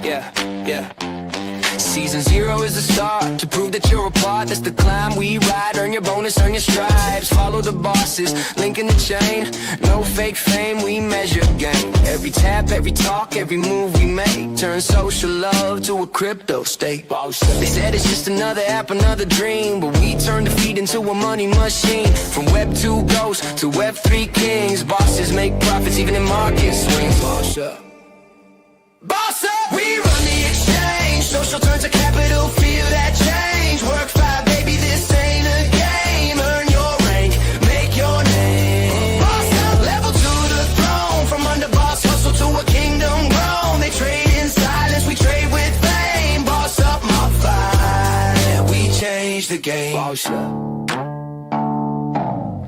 Yeah. Season 0 is the start. To prove that you're a part, that's the climb we ride. Earn your bonus, earn your stripes. Follow the bosses, link in the chain. No fake fame, we measure game. Every tap, every talk, every move we make. Turn social love to a crypto state. They said it's just another app, another dream, but we turn defeat into a money machine. From Web 2 ghosts to Web 3 kings. Bosses make profits even in market swings. Boss up. Boss up! We run the exchange. Social turns to capital, feel that change. Work 5, baby, this ain't a game. Earn your rank, make your name. Boss up, level to the throne. From under boss hustle to a kingdom grown. They trade in silence, we trade with fame. Boss up, MOBFI, we change the game. Boss up.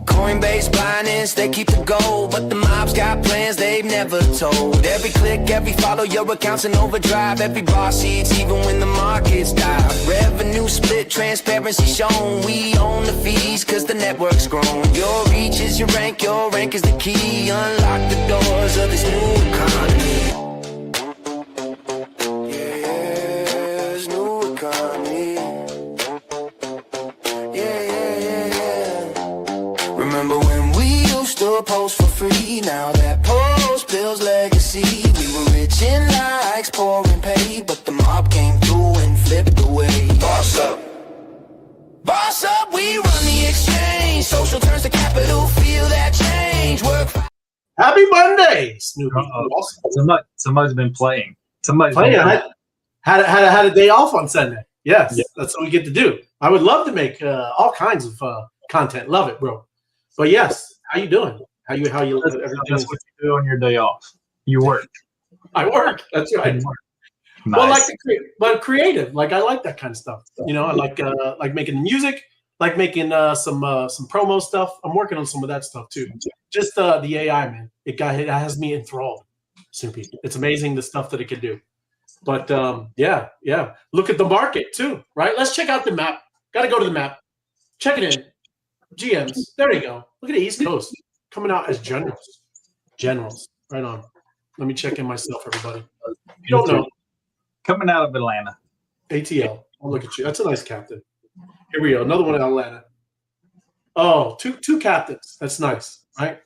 Coinbase, Binance, they keep the gold, but the mob's got plans they've never told. Every click, every follow, your account's in overdrive. Every boss eats even when the markets dive. Revenue split, transparency shown. We own the fees cause the network's grown. Your reach is your rank is the key. Unlock the doors of this new economy. Yes, new economy. Remember when we used to post for free? Now that post builds legacy. We were rich in likes, poor in pay, but the mob came through and flipped away. Boss up. Boss up, we run the exchange. Social turns to capital, feel that change. Work. Happy Monday, Snoopy. Somebody's been playing. Somebody's playing. Been had a day off on Sunday. Yes, yeah. That's what we get to do. I would love to make all kinds of content. Love it, bro. But yes, how you doing? How you That's what you do on your day off. You work. I work. That's right. Nice. Well, creative. Like I like that kind of stuff. You know, I like making music, like making some promo stuff. I'm working on some of that stuff too. Just the AI, man. It has me enthralled. Snoopy. It's amazing the stuff that it can do. But yeah. Look at the market too, right? Let's check out the map. Got to go to the map. Check it in. GMs. There you go. Look at the East Coast coming out as generals. Generals. Right on. Let me check in myself, everybody. You don't know. Coming out of Atlanta. ATL. Oh, look at you. That's a nice captain. Here we go. Another one in Atlanta. Oh, two captains. That's nice, right?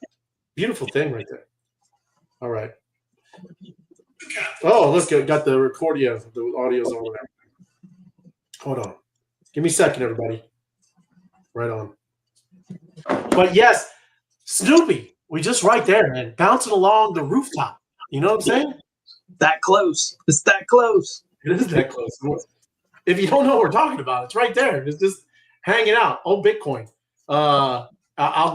Beautiful thing right there. All right. Oh, let's go. Got the recordio. The audio's over there. Hold on. Give me a second, everybody. Right on. But yes, Snoopy, we just right there, man, bouncing along the rooftop. You know what I'm saying? That close. It's that close. It is that close. If you don't know what we're talking about, it's right there. It's just hanging out. Oh, Bitcoin. I'll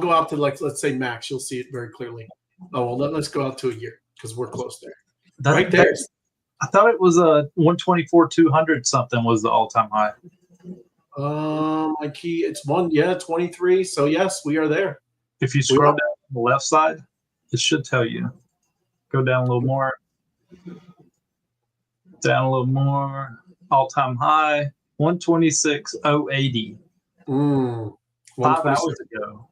go out to let's say max. You'll see it very clearly. Oh, well, let's go out to a year because we're close there. Right there. I thought it was a 124,200 something was the all-time high. My key, it's 23. So yes, we are there. If you scroll down on the left side, it should tell you. Go down a little more. Down a little more. All-time high, 126,080. 5 hours ago.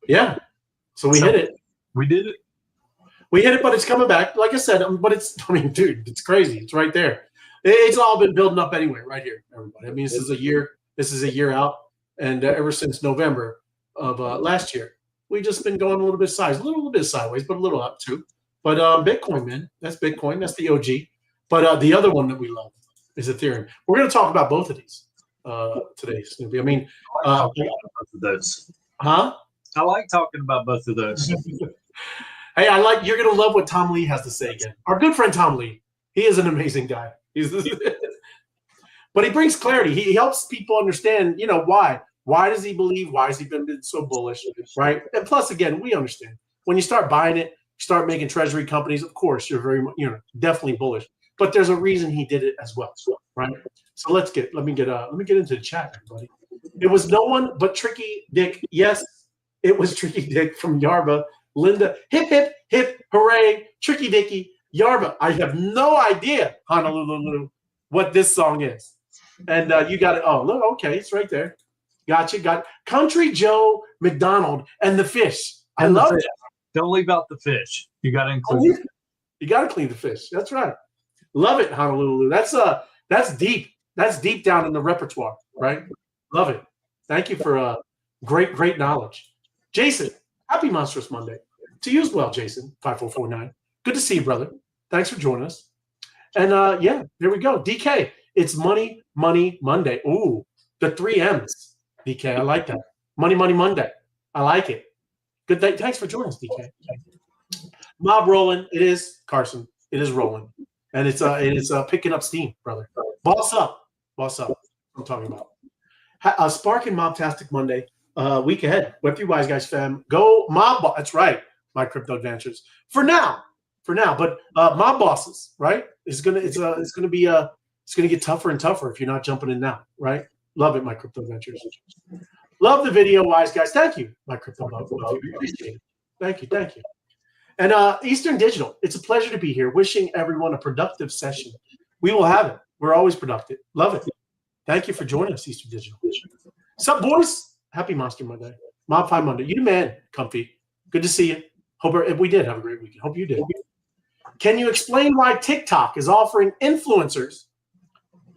Yeah. So we hit it. We did it. We hit it, but it's coming back. Like I said, dude, it's crazy. It's right there. It's all been building up anyway, right here, everybody. I mean, this is a year out, and ever since November of last year, we've just been going a little bit sideways, but a little up too. But Bitcoin, man, that's Bitcoin. That's the OG. But the other one that we love is Ethereum. We're going to talk about both of these today, Snoopy. I mean, both of those. Huh? I like talking about both of those. Hey, you're going to love what Tom Lee has to say again. Our good friend Tom Lee. He is an amazing guy. But he brings clarity. He helps people understand, why. Why does he believe? Why has he been so bullish, right? And plus, again, we understand. When you start buying it, you start making treasury companies, of course, you're very, definitely bullish. But there's a reason he did it as well, right? So let me get into the chat, everybody. It was no one but Tricky Dick. Yes, it was Tricky Dick from Yarba. Linda, hip, hip, hip, hooray, Tricky Dicky. Yarba, I have no idea, Honolulu, what this song is. And you got it. Oh, look, okay, it's right there. Got Country Joe McDonald and the fish. I love it. Don't leave out the fish. You got to include it. You got to clean the fish. That's right. Love it, Honolulu. That's deep. That's deep down in the repertoire, right? Love it. Thank you for great knowledge. Jason, happy Monstrous Monday. To you as well, Jason, 5449. Good to see you, brother. Thanks for joining us. And yeah, there we go. DK, it's Money Monday. Ooh, the 3 M's. DK, I like that. Money Monday. I like it. Good day. Thanks for joining us, DK. Mob rolling. It is, Carson. It is rolling. And it's picking up steam, brother. Boss up. I'm talking about. Spark and Mobtastic Monday. Week ahead. Web3 Wise Guys fam. Go Mob. That's right. My crypto adventures. For now. But mob bosses, right? It's gonna get tougher and tougher if you're not jumping in now, right? Love it, my crypto adventures. Love the video, Wise Guys. Thank you, my crypto love. Appreciate it. Thank you. And Eastern Digital, it's a pleasure to be here. Wishing everyone a productive session. We will have it. We're always productive. Love it. Thank you for joining us, Eastern Digital. Sup, boys? Happy Monster Monday. MOBFI Monday. You the man, Comfy. Good to see you. Hope we did have a great weekend. Hope you did. Can you explain why TikTok is offering influencers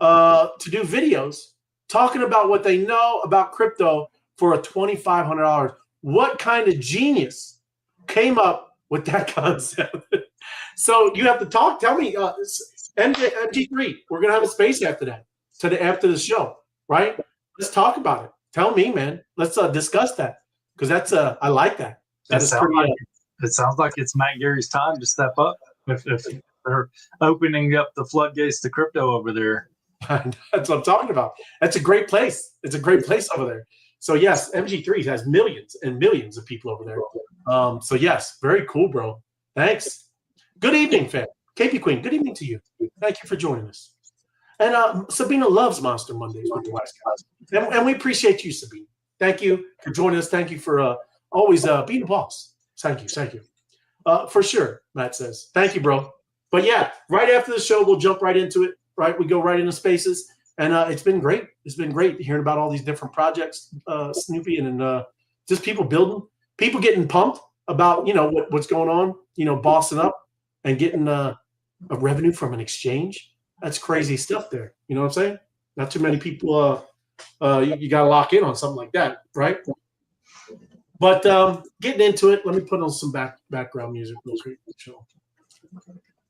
to do videos talking about what they know about crypto for a $2,500? What kind of genius came up with that concept? So you have to talk. Tell me, MG3, we're going to have a space after that, after the show, right? Let's talk about it. Tell me, man. Let's discuss that because that's I like that. That is pretty. It sounds like it's Matt Gary's time to step up. If they're opening up the floodgates to crypto over there. That's what I'm talking about. That's a great place. It's a great place over there. So yes, MG3 has millions and millions of people over there. So yes, very cool, bro. Thanks. Good evening, fam. KP Queen, good evening to you. Thank you for joining us. And Sabina loves Monster Mondays with the Wise Guys. And we appreciate you, Sabina. Thank you for joining us. Thank you for always being a boss. Thank you. For sure, Matt says. Thank you, bro. But yeah, right after the show, we'll jump right into it, right? We go right into spaces. And it's been great. It's been great hearing about all these different projects, Snoopy, and just people building, people getting pumped about, what's going on, bossing up and getting a revenue from an exchange. That's crazy stuff there. You know what I'm saying? Not too many people, you got to lock in on something like that, right? But getting into it, let me put on some background music real quick.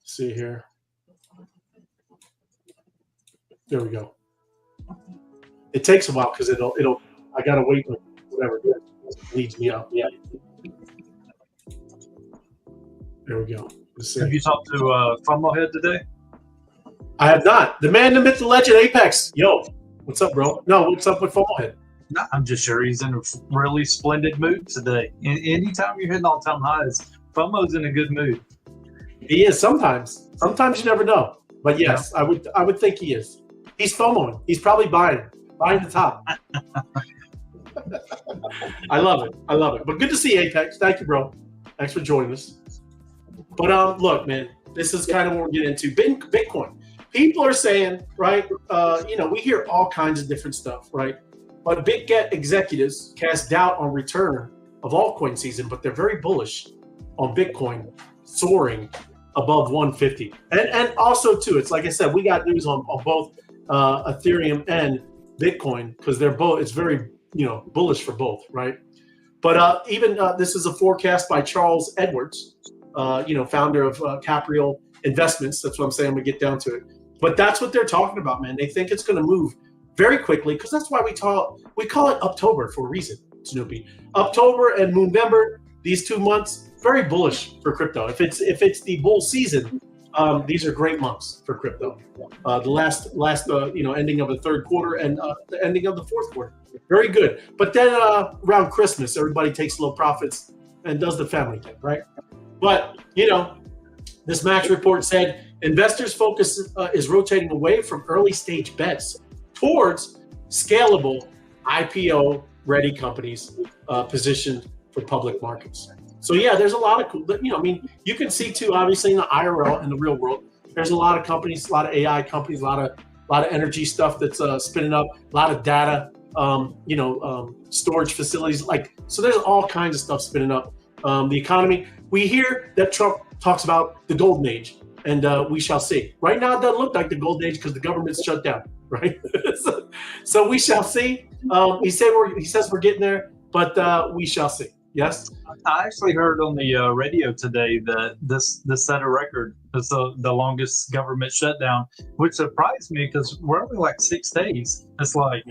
See here. There we go. It takes a while because it'll. I gotta wait. Whatever leads me up. Yeah. There we go. Have you talked to FOMO Head today? I have not. The man, the myth, the legend, Apex. Yo, what's up, bro? No, what's up with FOMO Head? No, I'm just sure he's in a really splendid mood today. Anytime you're hitting all-time highs, FOMO's in a good mood. He is sometimes. Sometimes you never know. But yes, yeah. I would think he is. He's FOMOing. He's probably buying the top. I love it. But good to see you, Apex. Thank you, bro. Thanks for joining us. But look, man, this is kind of what we're getting into. Bitcoin. People are saying, right? We hear all kinds of different stuff, right? But BitGet executives cast doubt on return of altcoin season, but they're very bullish on Bitcoin soaring above 150. And also, too, it's like I said, we got news on both Ethereum and Bitcoin because they're both. It's very bullish for both, right? But even this is a forecast by Charles Edwards, founder of Capriol Investments. That's what I'm saying. I'm gonna get down to it. But that's what they're talking about, man. They think it's going to move very quickly because that's why we call it October for a reason, Snoopy. October and November, these 2 months, very bullish for crypto. If it's the bull season, these are great months for crypto. The last ending of the third quarter and the ending of the fourth quarter, very good. But then around Christmas, everybody takes low profits and does the family thing, right? But this Max report said investors' focus is rotating away from early stage bets towards scalable IPO-ready companies positioned for public markets. So yeah, there's a lot of cool. You can see too, obviously in the IRL in the real world, there's a lot of companies, a lot of AI companies, a lot of energy stuff that's spinning up, a lot of data, storage facilities. So there's all kinds of stuff spinning up. The economy. We hear that Trump talks about the golden age. and we shall see. Right now, it doesn't look like the gold age because the government's shut down, right? so we shall see. He says we're getting there, but we shall see. Yes. I actually heard on the radio today that this set a record as the longest government shutdown, which surprised me because we're only like 6 days. It's like,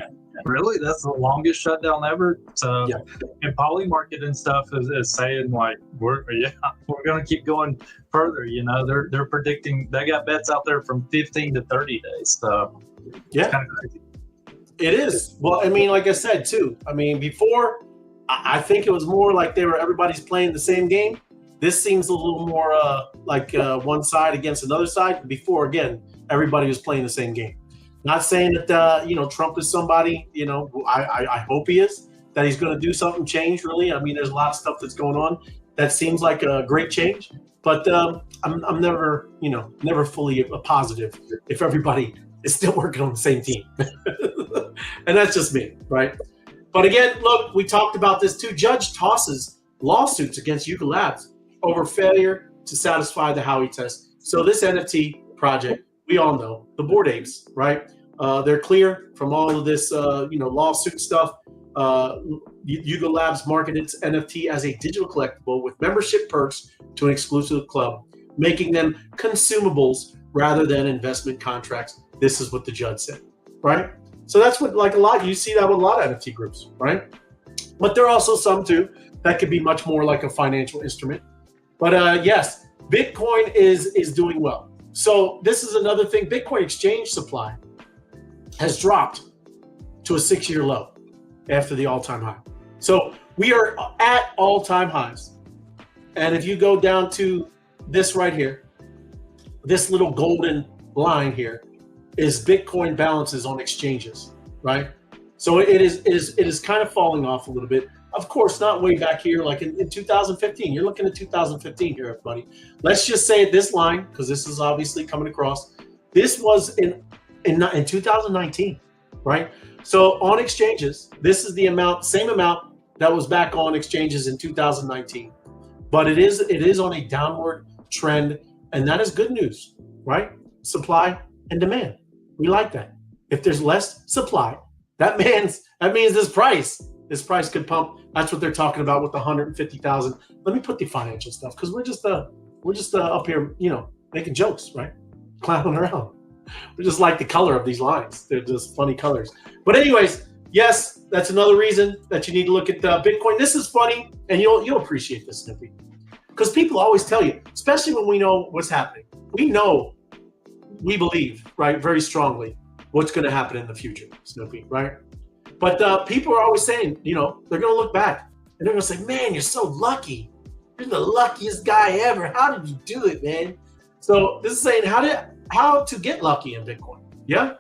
really, that's the longest shutdown ever. So, and Polymarket and stuff is saying like we're gonna keep going further. You know, they're predicting, they got bets out there from 15 to 30 days. So yeah, it's kind of crazy. It is. Well, I mean, like I said too. I mean, before, I think it was more like everybody's playing the same game. This seems a little more like one side against another side. Before, again, everybody was playing the same game. Not saying that Trump is somebody. I hope he is. That he's going to do something, change. Really, I mean, there's a lot of stuff that's going on that seems like a great change. But I'm never, never fully positive if everybody is still working on the same team. And that's just me, right? But again, look, we talked about this too. Judge tosses lawsuits against Yuga Labs over failure to satisfy the Howey test. So this NFT project, we all know, the Bored Apes, right? They're clear from all of this, lawsuit stuff. Yuga Labs marketed its NFT as a digital collectible with membership perks to an exclusive club, making them consumables rather than investment contracts. This is what the judge said, right? So that's what, like, you see that with a lot of NFT groups, right? But there are also some too that could be much more like a financial instrument. But yes, Bitcoin is doing well. So this is another thing. Bitcoin exchange supply has dropped to a 6-year low after the all-time high. So we are at all-time highs. And if you go down to this right here, this little golden line here, is Bitcoin balances on exchanges, right? So it is kind of falling off a little bit. Of course, not way back here, like in 2015. You're looking at 2015 here, everybody. Let's just say this line, because this is obviously coming across. This was in 2019, right? So on exchanges, this is the amount, same amount that was back on exchanges in 2019. But it is on a downward trend, and that is good news, right? Supply and demand. We like that. If there's less supply, that means this price could pump. That's what they're talking about with the 150,000. Let me put the financial stuff, because we're just up here, making jokes, right? Clowning around. We just like the color of these lines. They're just funny colors. But anyways, yes, that's another reason that you need to look at Bitcoin. This is funny, and you'll appreciate this, Snoopy, because people always tell you, especially when we know what's happening. We believe, right, very strongly what's going to happen in the future, Snoopy, right? But people are always saying, they're going to look back and they're going to say, man, you're so lucky. You're the luckiest guy ever. How did you do it, man? So this is saying how to get lucky in Bitcoin. Yeah.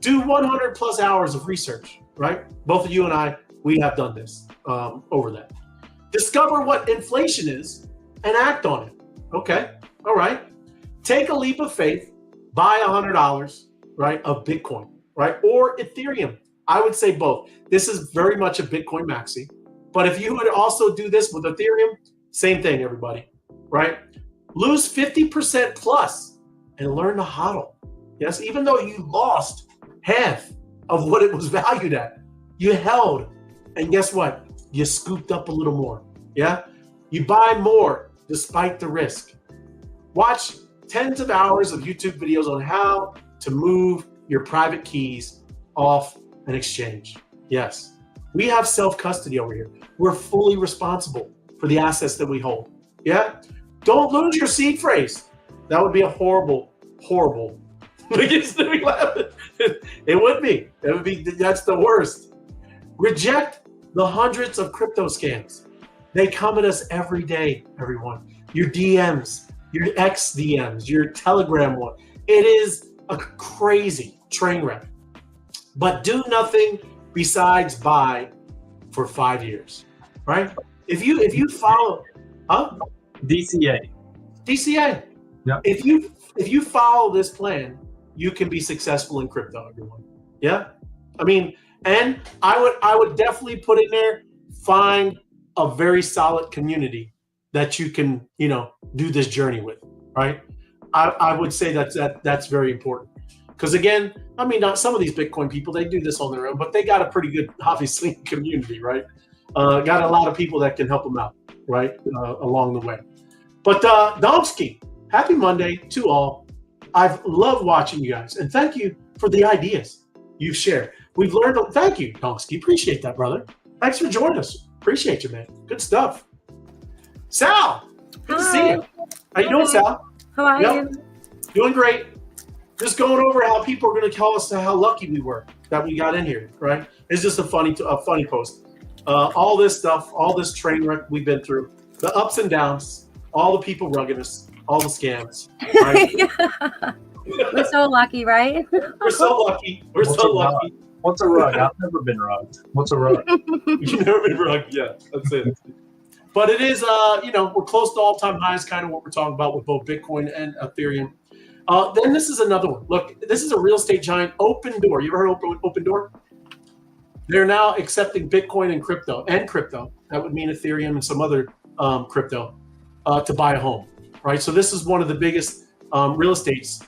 Do 100 plus hours of research, right? Both of you and I, we have done this over that. Discover what inflation is and act on it. Okay. All right. Take a leap of faith. Buy $100, right, of Bitcoin, right, or Ethereum. I would say both. This is very much a Bitcoin maxi. But if you would also do this with Ethereum, same thing, everybody, right? Lose 50% plus and learn to hodl. Yes, even though you lost half of what it was valued at, you held. And guess what? You scooped up a little more. Yeah? You buy more despite the risk. Watch tens of hours of YouTube videos on how to move your private keys off an exchange. Yes, we have self-custody over here. We're fully responsible for the assets that we hold. Yeah, don't lose your seed phrase. That would be a horrible. It would be. That's the worst. Reject the hundreds of crypto scams. They come at us every day, everyone. Your DMs, your X DMs, your Telegram one. It is a crazy train wreck. But do nothing besides buy for 5 years, right? If you follow, DCA. Yeah. If you follow this plan, you can be successful in crypto, everyone. Yeah. I mean, and I would definitely put in there, find a very solid community that you can, do this journey with, right? I would say that's very important. Because again, I mean, not some of these Bitcoin people, they do this on their own, but they got a pretty good, obviously, community, right? Got a lot of people that can help them out, right, along the way. But Domsky, happy Monday to all. I've loved watching you guys, and thank you for the ideas you've shared. We've learned. Thank you, Domsky. Appreciate that, brother. Thanks for joining us. Appreciate you, man. Good stuff. Sal, good to see you. How you doing, Sal? How are you? Doing great. Just going over how people are going to tell us how lucky we were that we got in here, right? It's just a funny post. All this stuff, all this train wreck we've been through, the ups and downs, all the people rugging us, all the scams, right? We're so lucky, right? We're so lucky. We're so lucky. What's a rug? I've never been rugged. What's a rug? You've never been rugged. Yeah, that's it. But it is, we're close to all-time highs, kind of what we're talking about with both Bitcoin and Ethereum. Then this is another one. Look, this is a real estate giant, Open Door. You ever heard of Open Door? They're now accepting Bitcoin and crypto. That would mean Ethereum and some other crypto to buy a home, right? So this is one of the biggest real estate,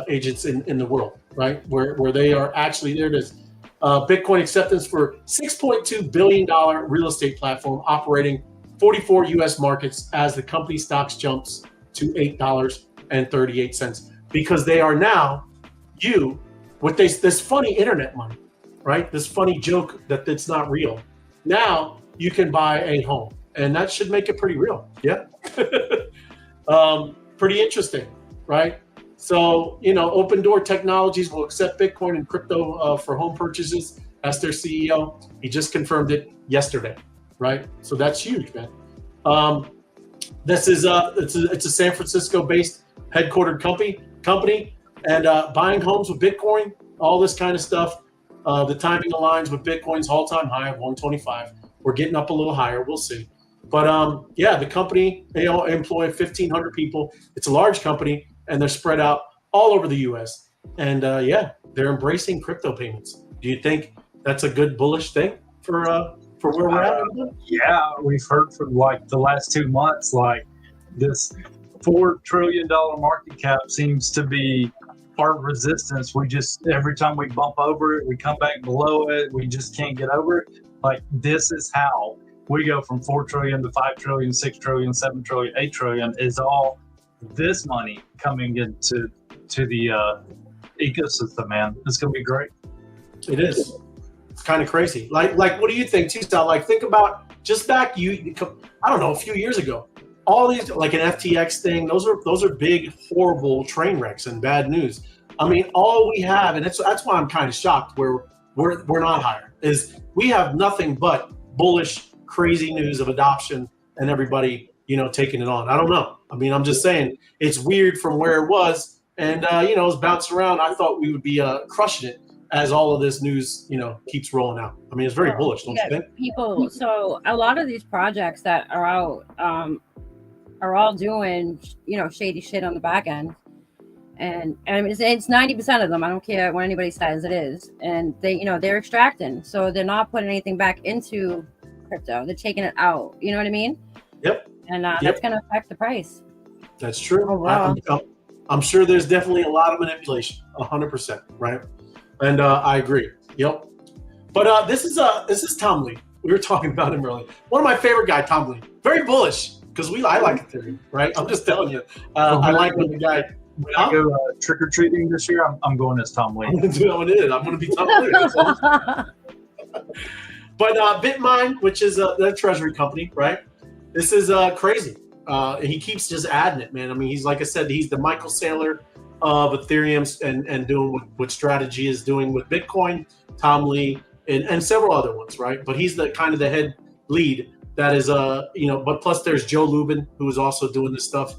agents in the world, right? Where they are actually, there it is. Bitcoin acceptance for $6.2 billion real estate platform operating 44 U.S. markets as the company stocks jumps to $8.38 because they are now with this funny internet money, right? This funny joke that it's not real. Now you can buy a home, and that should make it pretty real. Yeah. Pretty interesting, right? So, Open Door Technologies will accept Bitcoin and crypto for home purchases. That's their CEO. He just confirmed it yesterday, right? So that's huge, man. This is it's a San Francisco-based headquartered company, and buying homes with Bitcoin, all this kind of stuff. The timing aligns with Bitcoin's all-time high of 125. We're getting up a little higher. We'll see. But the company, they all employ 1,500 people. It's a large company, and they're spread out all over the U.S. And they're embracing crypto payments. Do you think that's a good bullish thing for where we're at? Yeah, we've heard for like the last 2 months, like this $4 trillion market cap seems to be our resistance. We just, every time we bump over it, we come back below it. We just can't get over it. Like, this is how we go from 4 trillion to 5 trillion, 6 trillion, 7 trillion, 8 trillion is all this money coming into the ecosystem, man. It's going to be great. It is. It's kind of crazy. Like, what do you think, too, Sal? Like, think about just back, I don't know, a few years ago, all these, like an FTX thing, those are big, horrible train wrecks and bad news. I mean, all we have, and that's why I'm kind of shocked where we're not higher, is we have nothing but bullish, crazy news of adoption and everybody, taking it on. I don't know. I mean, I'm just saying it's weird from where it was, and it was bouncing around. I thought we would be crushing it as all of this news, keeps rolling out. I mean, it's very bullish, don't you think? People. So a lot of these projects that are out are all doing, shady shit on the back end, and it's 90% of them. I don't care what anybody says it is, and they're extracting, so they're not putting anything back into crypto. They're taking it out. You know what I mean? Yep. And that's going to affect the price. That's true. Oh, wow. I'm sure there's definitely a lot of manipulation, 100%, right? And I agree. Yep. But this is Tom Lee. We were talking about him earlier. One of my favorite guy, Tom Lee. Very bullish because I like Ethereum, right? I'm just telling you. I like when the guy. When I go trick or treating this year, I'm going as Tom Lee. I'm going to do what it is. I'm going to be Tom Lee. But Bitmine, which is their treasury company, right? This is crazy. He keeps just adding it, man. I mean, he's, like I said, he's the Michael Saylor of Ethereum and doing what Strategy is doing with Bitcoin, Tom Lee, and several other ones, right? But he's the kind of the head lead that is, but plus there's Joe Lubin, who is also doing this stuff.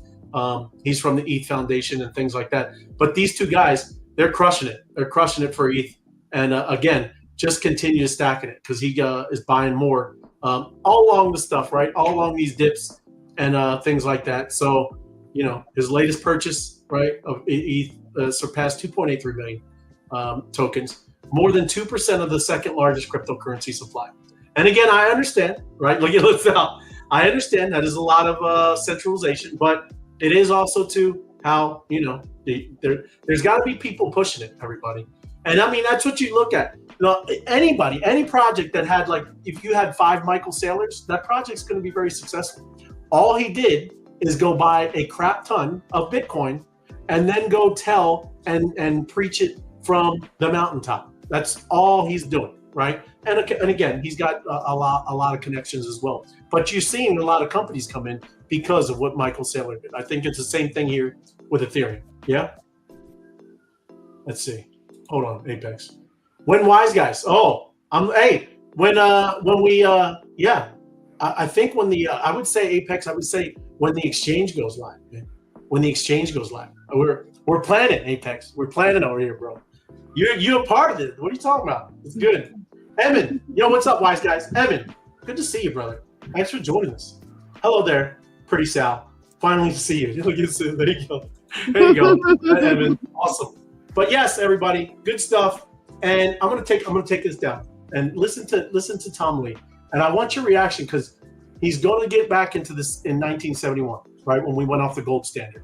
He's from the ETH Foundation and things like that. But these two guys, they're crushing it. They're crushing it for ETH. And again, just continue stacking it because he is buying more all along the stuff, right? All along these dips and things like that. So, his latest purchase, right, of ETH surpassed 2.83 million tokens, more than 2% of the second largest cryptocurrency supply. And again, I understand, right? Look at this out. I understand that is a lot of centralization, but it is also too how, you know, there's got to be people pushing it, everybody. And I mean, that's what you look at. You know, anybody, any project that had, like, if you had 5 Michael Saylors, that project's going to be very successful. All he did is go buy a crap ton of Bitcoin and then go tell and preach it from the mountaintop. That's all he's doing, right? And again, he's got a lot of connections as well. But you've seen a lot of companies come in because of what Michael Saylor did. I think it's the same thing here with Ethereum. Yeah. Let's see. Hold on, Apex. When wise guys? Oh, when we yeah. I think when the I would say Apex. I would say when the exchange goes live. Man. When the exchange goes live, we're planning Apex. We're planning over here, bro. You're a part of it. What are you talking about? It's good. Evan, yo, what's up, wise guys? Evan, good to see you, brother. Thanks for joining us. Hello there, pretty Sal. Finally to see you. There you go. There you go, Evan. Awesome. But yes, everybody, good stuff. And I'm gonna take this down and listen to Tom Lee. And I want your reaction because he's going to get back into this in 1971, right, when we went off the gold standard.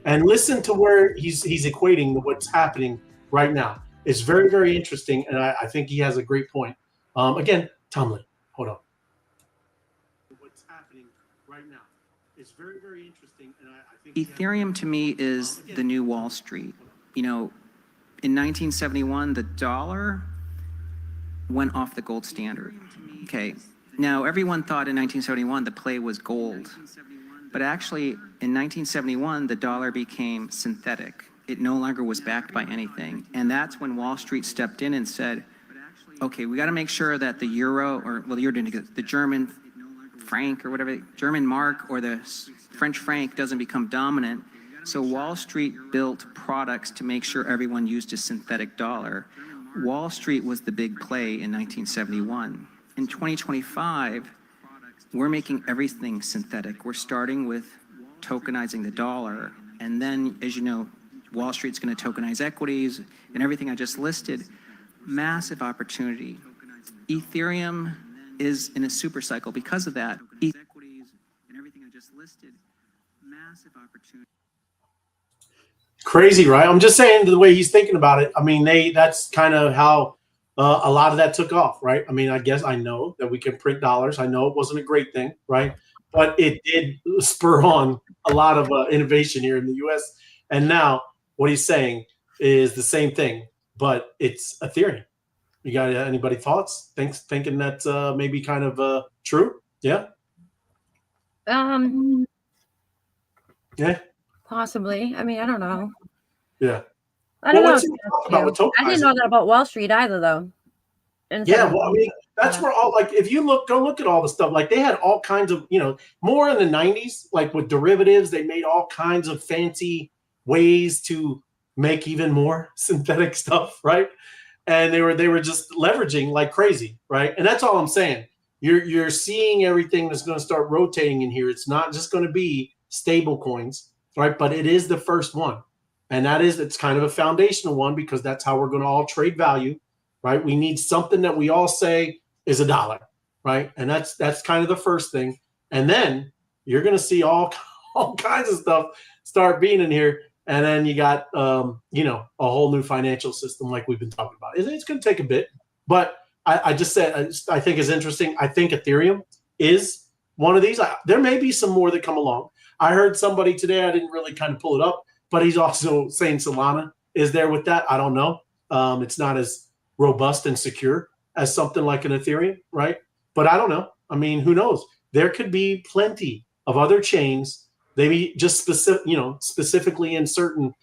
And listen to where he's equating what's happening right now. It's very, very interesting, and I think he has a great point. Again, Tom Lee, hold on. What's happening right now is very, very interesting, and I think Ethereum to me is the new Wall Street. You know, in 1971, the dollar went off the gold standard. Okay. Now, everyone thought in 1971 the play was gold, but actually in 1971 the dollar became synthetic. It no longer was backed by anything, and that's when Wall Street stepped in and said, "Okay, we got to make sure that the euro, or well, you're doing the German franc or whatever, German mark or the French franc doesn't become dominant." So Wall Street built products to make sure everyone used a synthetic dollar. Wall Street was the big play in 1971. In 2025, we're making everything synthetic. We're starting with tokenizing the dollar. And then, as you know, Wall Street's going to tokenize equities and everything I just listed. Massive opportunity. Ethereum is in a super cycle because of that. Equities and everything I just listed. Massive opportunity. Crazy, right? I'm just saying the way he's thinking about it. I mean, that's kind of how a lot of that took off, right? I mean, I guess I know that we can print dollars. I know it wasn't a great thing, right? But it did spur on a lot of innovation here in the U.S. And now what he's saying is the same thing, but it's Ethereum. You got anybody thoughts? Thinking that's maybe kind of true? Yeah. Yeah. Possibly. I mean, I don't know. Yeah. I don't know. I didn't know that about Wall Street either, though. Yeah, well, I mean, that's where all, like, if you go look at all the stuff, like they had all kinds of, you know, more in the 90s, like with derivatives, they made all kinds of fancy ways to make even more synthetic stuff, right? And they were just leveraging like crazy, right? And that's all I'm saying. You're seeing everything that's going to start rotating in here. It's not just going to be stable coins, right? But it is the first one. And it's kind of a foundational one because that's how we're going to all trade value, right? We need something that we all say is $1, right? And that's kind of the first thing. And then you're going to see all kinds of stuff start being in here. And then you got, you know, a whole new financial system like we've been talking about. It's going to take a bit. But I just said, I think it's interesting. I think Ethereum is one of these. There may be some more that come along. I heard somebody today, I didn't really kind of pull it up, but he's also saying Solana is there with that. I don't know. It's not as robust and secure as something like an Ethereum, right? But I don't know. I mean, who knows? There could be plenty of other chains, maybe just specifically in certain,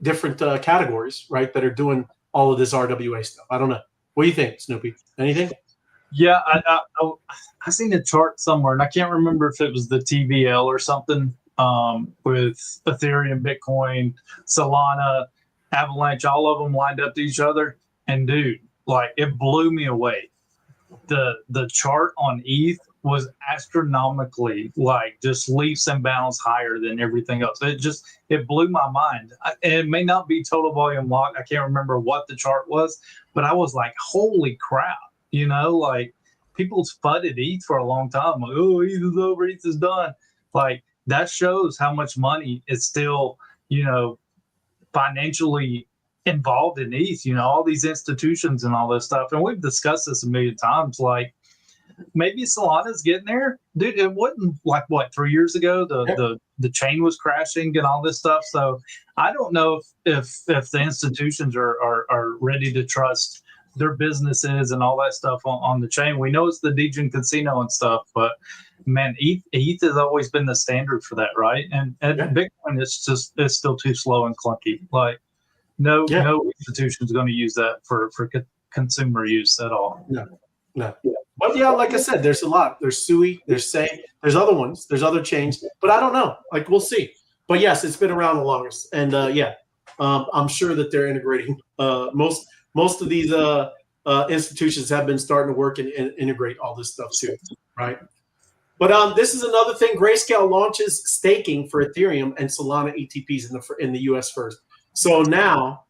different categories, right, that are doing all of this RWA stuff. I don't know. What do you think, Snoopy? Anything? Yeah, I seen a chart somewhere, and I can't remember if it was the TVL or something, with Ethereum, Bitcoin, Solana, Avalanche, all of them lined up to each other. And dude, like, it blew me away. The chart on ETH was astronomically, like, just leaps and bounds higher than everything else. It blew my mind. It may not be total volume locked. I can't remember what the chart was, but I was like, holy crap. You know, like, people's fudded ETH for a long time. Like, oh, ETH is over, ETH is done. Like, that shows how much money is still, financially involved in ETH, all these institutions and all this stuff. And we've discussed this a million times. Like, maybe Solana's getting there, dude. It wasn't like 3 years ago the chain was crashing and all this stuff. So I don't know if the institutions are ready to trust their businesses and all that stuff on the chain. We know it's the Degen Casino and stuff, but man, ETH has always been the standard for that, right? And Bitcoin is still too slow and clunky. Like, no institution is going to use that for consumer use at all. No. But yeah, like I said, there's a lot. There's Sui, there's Say, there's other ones, there's other chains, but I don't know. Like, we'll see. But yes, it's been around the longest, and I'm sure that they're integrating. Most of these institutions have been starting to work and integrate all this stuff too, right? But this is another thing. Grayscale launches staking for Ethereum and Solana ETPs in the U.S. first. So now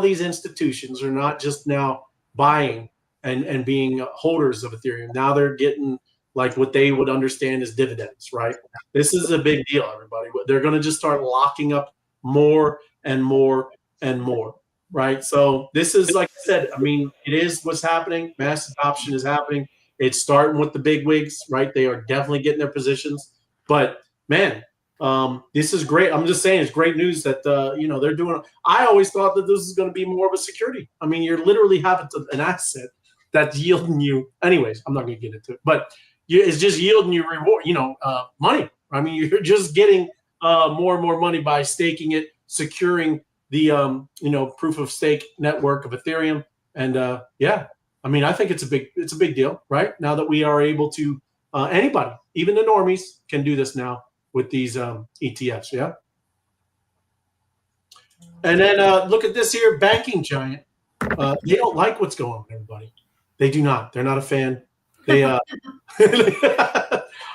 these institutions are not just now buying and being holders of Ethereum. Now they're getting like what they would understand as dividends, right? This is a big deal, everybody. They're going to just start locking up more and more and more, right? So this is, like I said, I mean, it is what's happening. Mass adoption is happening. It's starting with the big wigs, right? They are definitely getting their positions. But man, this is great. I'm just saying, it's great news that they're doing. I always thought that this is going to be more of a security. I mean, you're literally having an asset that's yielding you. Anyways, I'm not going to get into it, but it's just yielding you reward. Money. I mean, you're just getting more and more money by staking it, securing the proof of stake network of Ethereum, and I mean, I think it's a big deal, right? Now that we are able to, anybody, even the normies, can do this now with these ETFs, yeah. And then look at this here, banking giant. They don't like what's going on, everybody. They do not. They're not a fan. They, I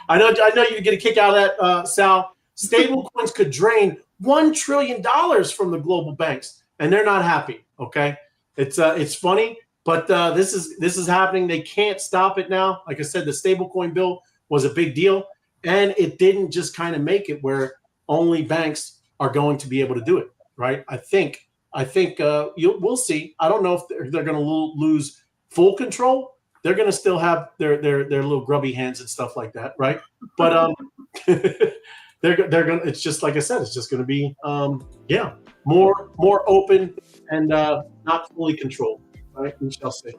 know you get a kick out of that, Sal. Stablecoins could drain $1 trillion from the global banks, and they're not happy. Okay, it's funny, but this is happening. They can't stop it now. Like I said, the stablecoin bill was a big deal, and it didn't just kind of make it where only banks are going to be able to do it. Right? I think we'll see. I don't know if they're going to lose full control. They're going to still have their little grubby hands and stuff like that, right? But they're going. It's just like I said. It's just going to be more open and not fully controlled, right? We shall see.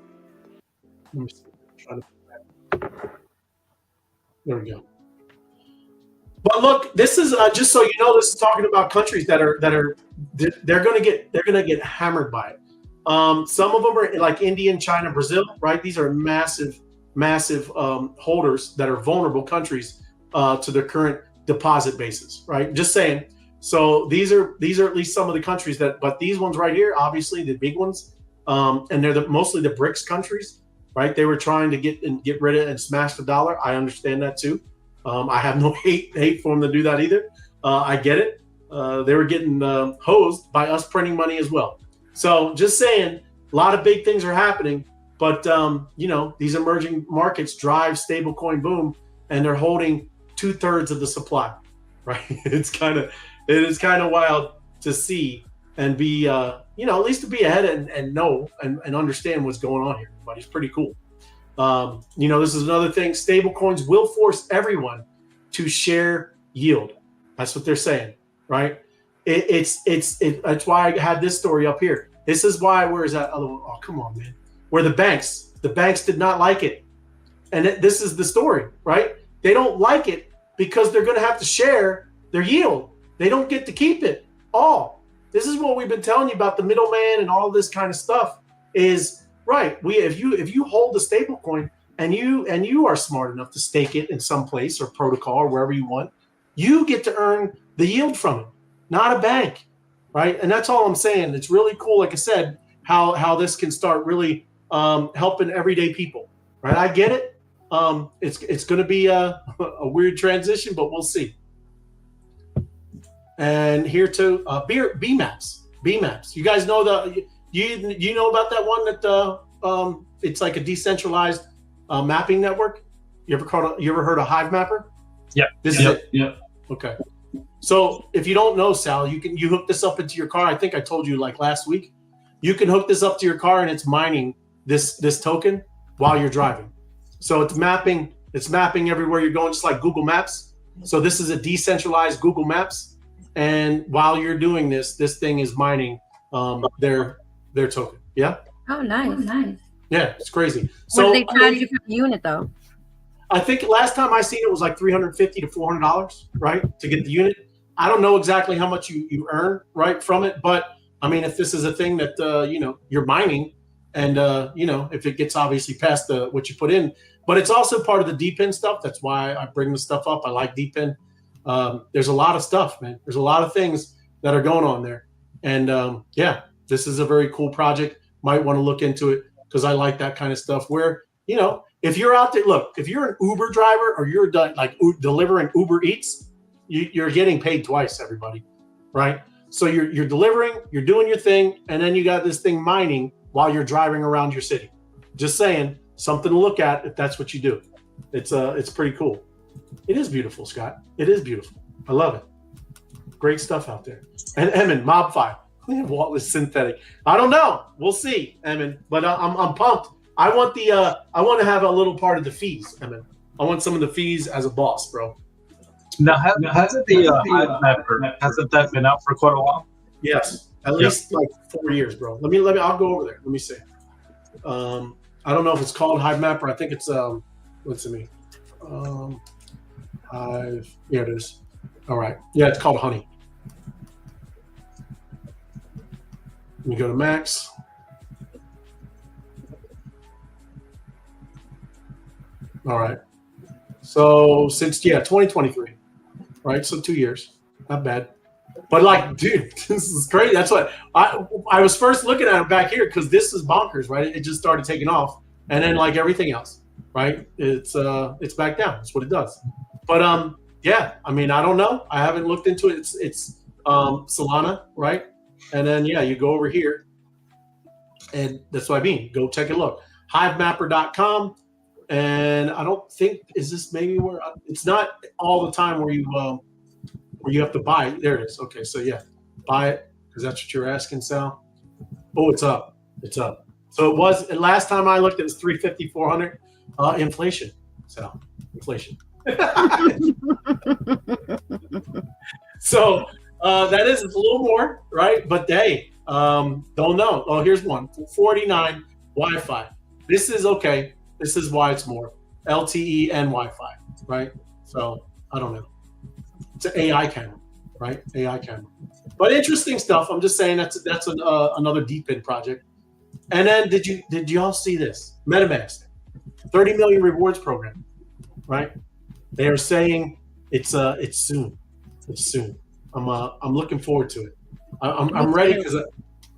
Let me see. I'm trying to. There we go. But look, this is just so you know. This is talking about countries that are they're going to get hammered by it. Some of them are like India and China, Brazil, right? These are massive holders that are vulnerable countries to their current deposit bases, right? Just saying. So these are at least some of the countries but these ones right here, obviously the big ones, and they're mostly the BRICS countries, right? They were trying to get rid of and smash the dollar. I understand that too. I have no hate for them to do that either. I get it. They were getting hosed by us printing money as well. So just saying, a lot of big things are happening, but these emerging markets drive stablecoin boom, and they're holding 2/3 of the supply, right? It is kind of wild to see and be at least to be ahead and know and understand what's going on here. But it's pretty cool. This is another thing. Stablecoins will force everyone to share yield. That's what they're saying, right? That's why I had this story up here. This is why. Where is that other one? Oh, come on, man. Where the banks did not like it, and this is the story, right? They don't like it because they're going to have to share their yield. They don't get to keep it all. This is what we've been telling you about the middleman and all this kind of stuff. Is right. If you hold the stable coin and you are smart enough to stake it in some place or protocol or wherever you want, you get to earn the yield from it, not a bank, right? And that's all I'm saying. It's really cool, like I said, how this can start really helping everyday people, right? I get it. It's going to be a weird transition, but we'll see. And here too, BMaps. You guys know you know about that one that it's like a decentralized mapping network. You ever heard of Hive Mapper? Yeah. This is it. Yeah. Okay. So if you don't know, Sal, you hook this up into your car. I think I told you like last week. You can hook this up to your car and it's mining this token while you're driving. So it's mapping everywhere you're going, just like Google Maps. So this is a decentralized Google Maps, and while you're doing this thing is mining their token. Yeah. Oh, nice. Yeah, it's crazy. So what do they charge you for the unit though? I think last time I seen it was like $350 to $400, right, to get the unit. I don't know exactly how much you earn, right, from it, but I mean, if this is a thing that you're mining, and if it gets obviously past what you put in, but it's also part of the DeepIn stuff. That's why I bring this stuff up. I like DeepIn. There's a lot of stuff, man. There's a lot of things that are going on there, and this is a very cool project. Might want to look into it because I like that kind of stuff. Where if you're out there, look, if you're an Uber driver or you're delivering Uber Eats, you're getting paid twice, everybody, right? So you're delivering, you're doing your thing, and then you got this thing mining while you're driving around your city. Just saying, something to look at if that's what you do. It's pretty cool. It is beautiful, Scott. It is beautiful. I love it. Great stuff out there. And Emin, MOBFI. Wallet synthetic. I don't know. We'll see, Emin. But I'm pumped. I want to have a little part of the fees, Emin. I want some of the fees as a boss, bro. Now, hasn't the Hive Mapper, hasn't that been out for quite a while? Yes, at least like 4 years, bro. Let me. I'll go over there. Let me see. I don't know if it's called Hive Mapper. I think it's what's it mean? Hive. Here it is. All right. Yeah, it's called Honey. Let me go to Max. All right. So since 2023, right? So 2 years, not bad. But like, dude, this is crazy. That's what I was first looking at it back here because this is bonkers, right? It just started taking off, and then like everything else, right? It's back down. That's what it does. But yeah, I mean, I don't know. I haven't looked into it. It's Solana, right? And then you go over here, and that's what I mean. Go take a look. Hivemapper.com. And I don't think is this maybe where it's not all the time where you have to buy it. There it is. Okay, so buy it because that's what you're asking, Sal. Oh, it's up. It's up. So it was last time I looked, it was 350, 400. Inflation, Sal. Inflation. So that is a little more, right? But they don't know. Oh, here's one. 49 Wi-Fi. This is okay. This is why it's more LTE and Wi-Fi, right? So I don't know. It's an AI camera, right? AI camera. But interesting stuff. I'm just saying that's another DeepIn project. And then did y'all see this? MetaMask, 30 million rewards program, right? They are saying it's soon. It's soon. I'm looking forward to it. I'm ready because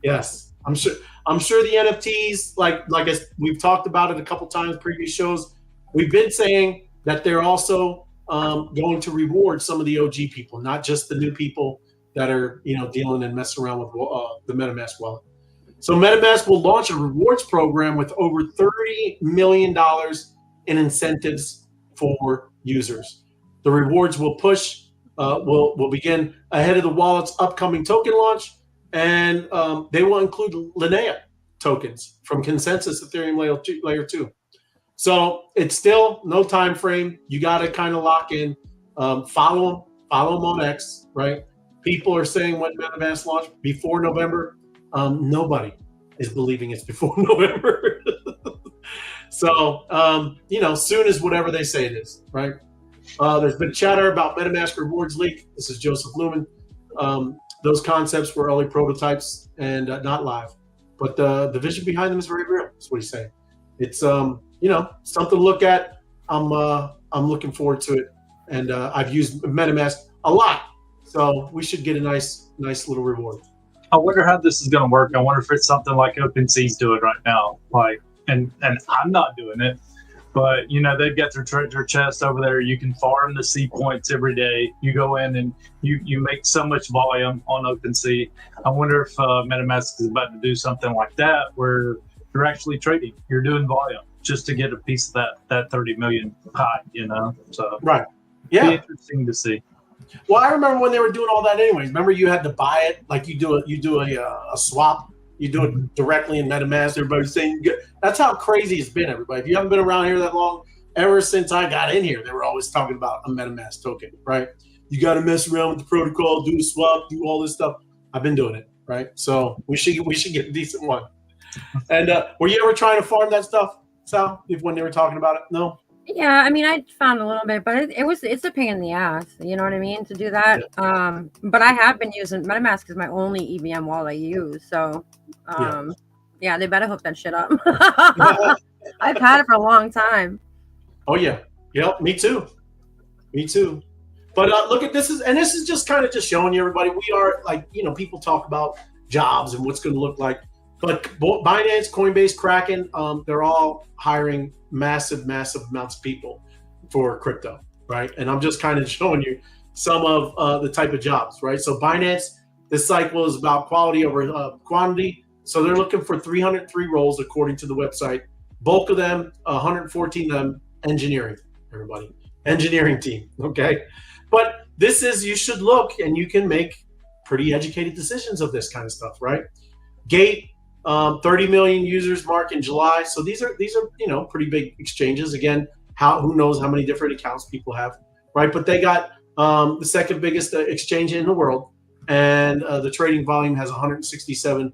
yes, I'm sure. I'm sure the NFTs, like we've talked about it a couple times, previous shows, we've been saying that they're also going to reward some of the OG people, not just the new people that are dealing and messing around with the MetaMask wallet. So MetaMask will launch a rewards program with over $30 million in incentives for users. The rewards will will begin ahead of the wallet's upcoming token launch. And they will include Linea tokens from Consensus Ethereum layer 2. So it's still no time frame. You got to kind of lock in. Follow them on X, right? People are saying when MetaMask launch before November. Nobody is believing it's before November. So soon is whatever they say it is, right? There's been chatter about MetaMask rewards leak. This is Joseph Lumen. Those concepts were early prototypes and not live, but the vision behind them is very real. That's what he's saying. It's something to look at. I'm looking forward to it, and I've used MetaMask a lot, so we should get a nice little reward. I wonder how this is going to work. I wonder if it's something like OpenSea's doing right now, and I'm not doing it. But they've got their treasure chest over there. You can farm the C points every day. You go in and you make so much volume on OpenSea. I wonder if MetaMask is about to do something like that, where you're actually trading. You're doing volume just to get a piece of that 30 million pie. So right, yeah, be interesting to see. Well, I remember when they were doing all that anyways. Remember you had to buy it, like you do a swap. You do it directly in MetaMask. Everybody's saying that's how crazy it's been, everybody. If you haven't been around here that long, ever since I got in here, they were always talking about a MetaMask token, right? You got to mess around with the protocol, do the swap, do all this stuff. I've been doing it, right? So we should get a decent one. And were you ever trying to farm that stuff, Sal? When they were talking about it? No. Yeah, I mean, I found a little bit, but it's a pain in the ass. You know what I mean, to do that. Yeah. But I have been using MetaMask is my only EVM wallet I use. So, yeah, they better hook that shit up. I've had it for a long time. Oh yeah, yep, me too. But look at this is just kind of just showing you, everybody. We are like, people talk about jobs and what's going to look like, but Binance, Coinbase, Kraken, they're all hiring massive amounts of people for crypto, right? And I'm just kind of showing you some of the type of jobs, right? So Binance, this cycle is about quality over quantity. So they're looking for 303 roles according to the website. Bulk of them, 114 of them, engineering, everybody. Engineering team, okay? But this is, you should look and you can make pretty educated decisions of this kind of stuff, right? Gate, 30 million users mark in July. So these are pretty big exchanges. Again, who knows how many different accounts people have, right? But they got the second biggest exchange in the world, and the trading volume has 167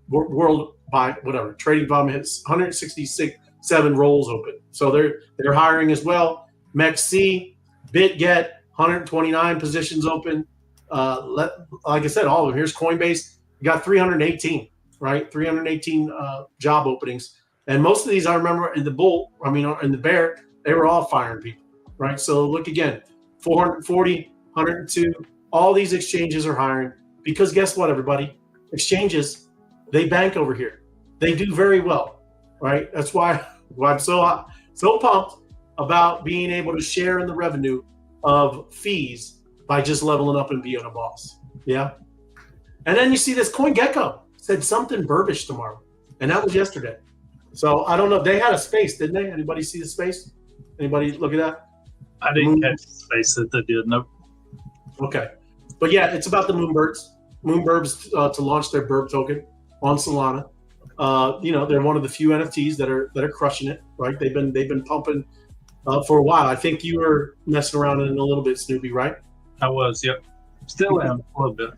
world by whatever trading volume has 167 roles open. So they're hiring as well. MEXC, BitGet, 129 positions open. Like I said, all of them. Here's Coinbase. You got 318, right? 318 job openings. And most of these, I remember in the bear, they were all firing people, right? So look again, 440, 102, all these exchanges are hiring because guess what, everybody? Exchanges, they bank over here. They do very well, right? That's why I'm so pumped about being able to share in the revenue of fees by just leveling up and being a boss. Yeah. And then you see this CoinGecko said something burbish tomorrow. And that was yesterday. So I don't know. They had a space, didn't they? Anybody see the space? Anybody look at that? I didn't catch the space that they did. Nope. Okay. But yeah, it's about the Moonbirds. Moonbirds to launch their Burb token on Solana. They're one of the few NFTs that are crushing it, right? They've been pumping for a while. I think you were messing around in it a little bit, Snoopy, right? I was, yep. Still am a little bit.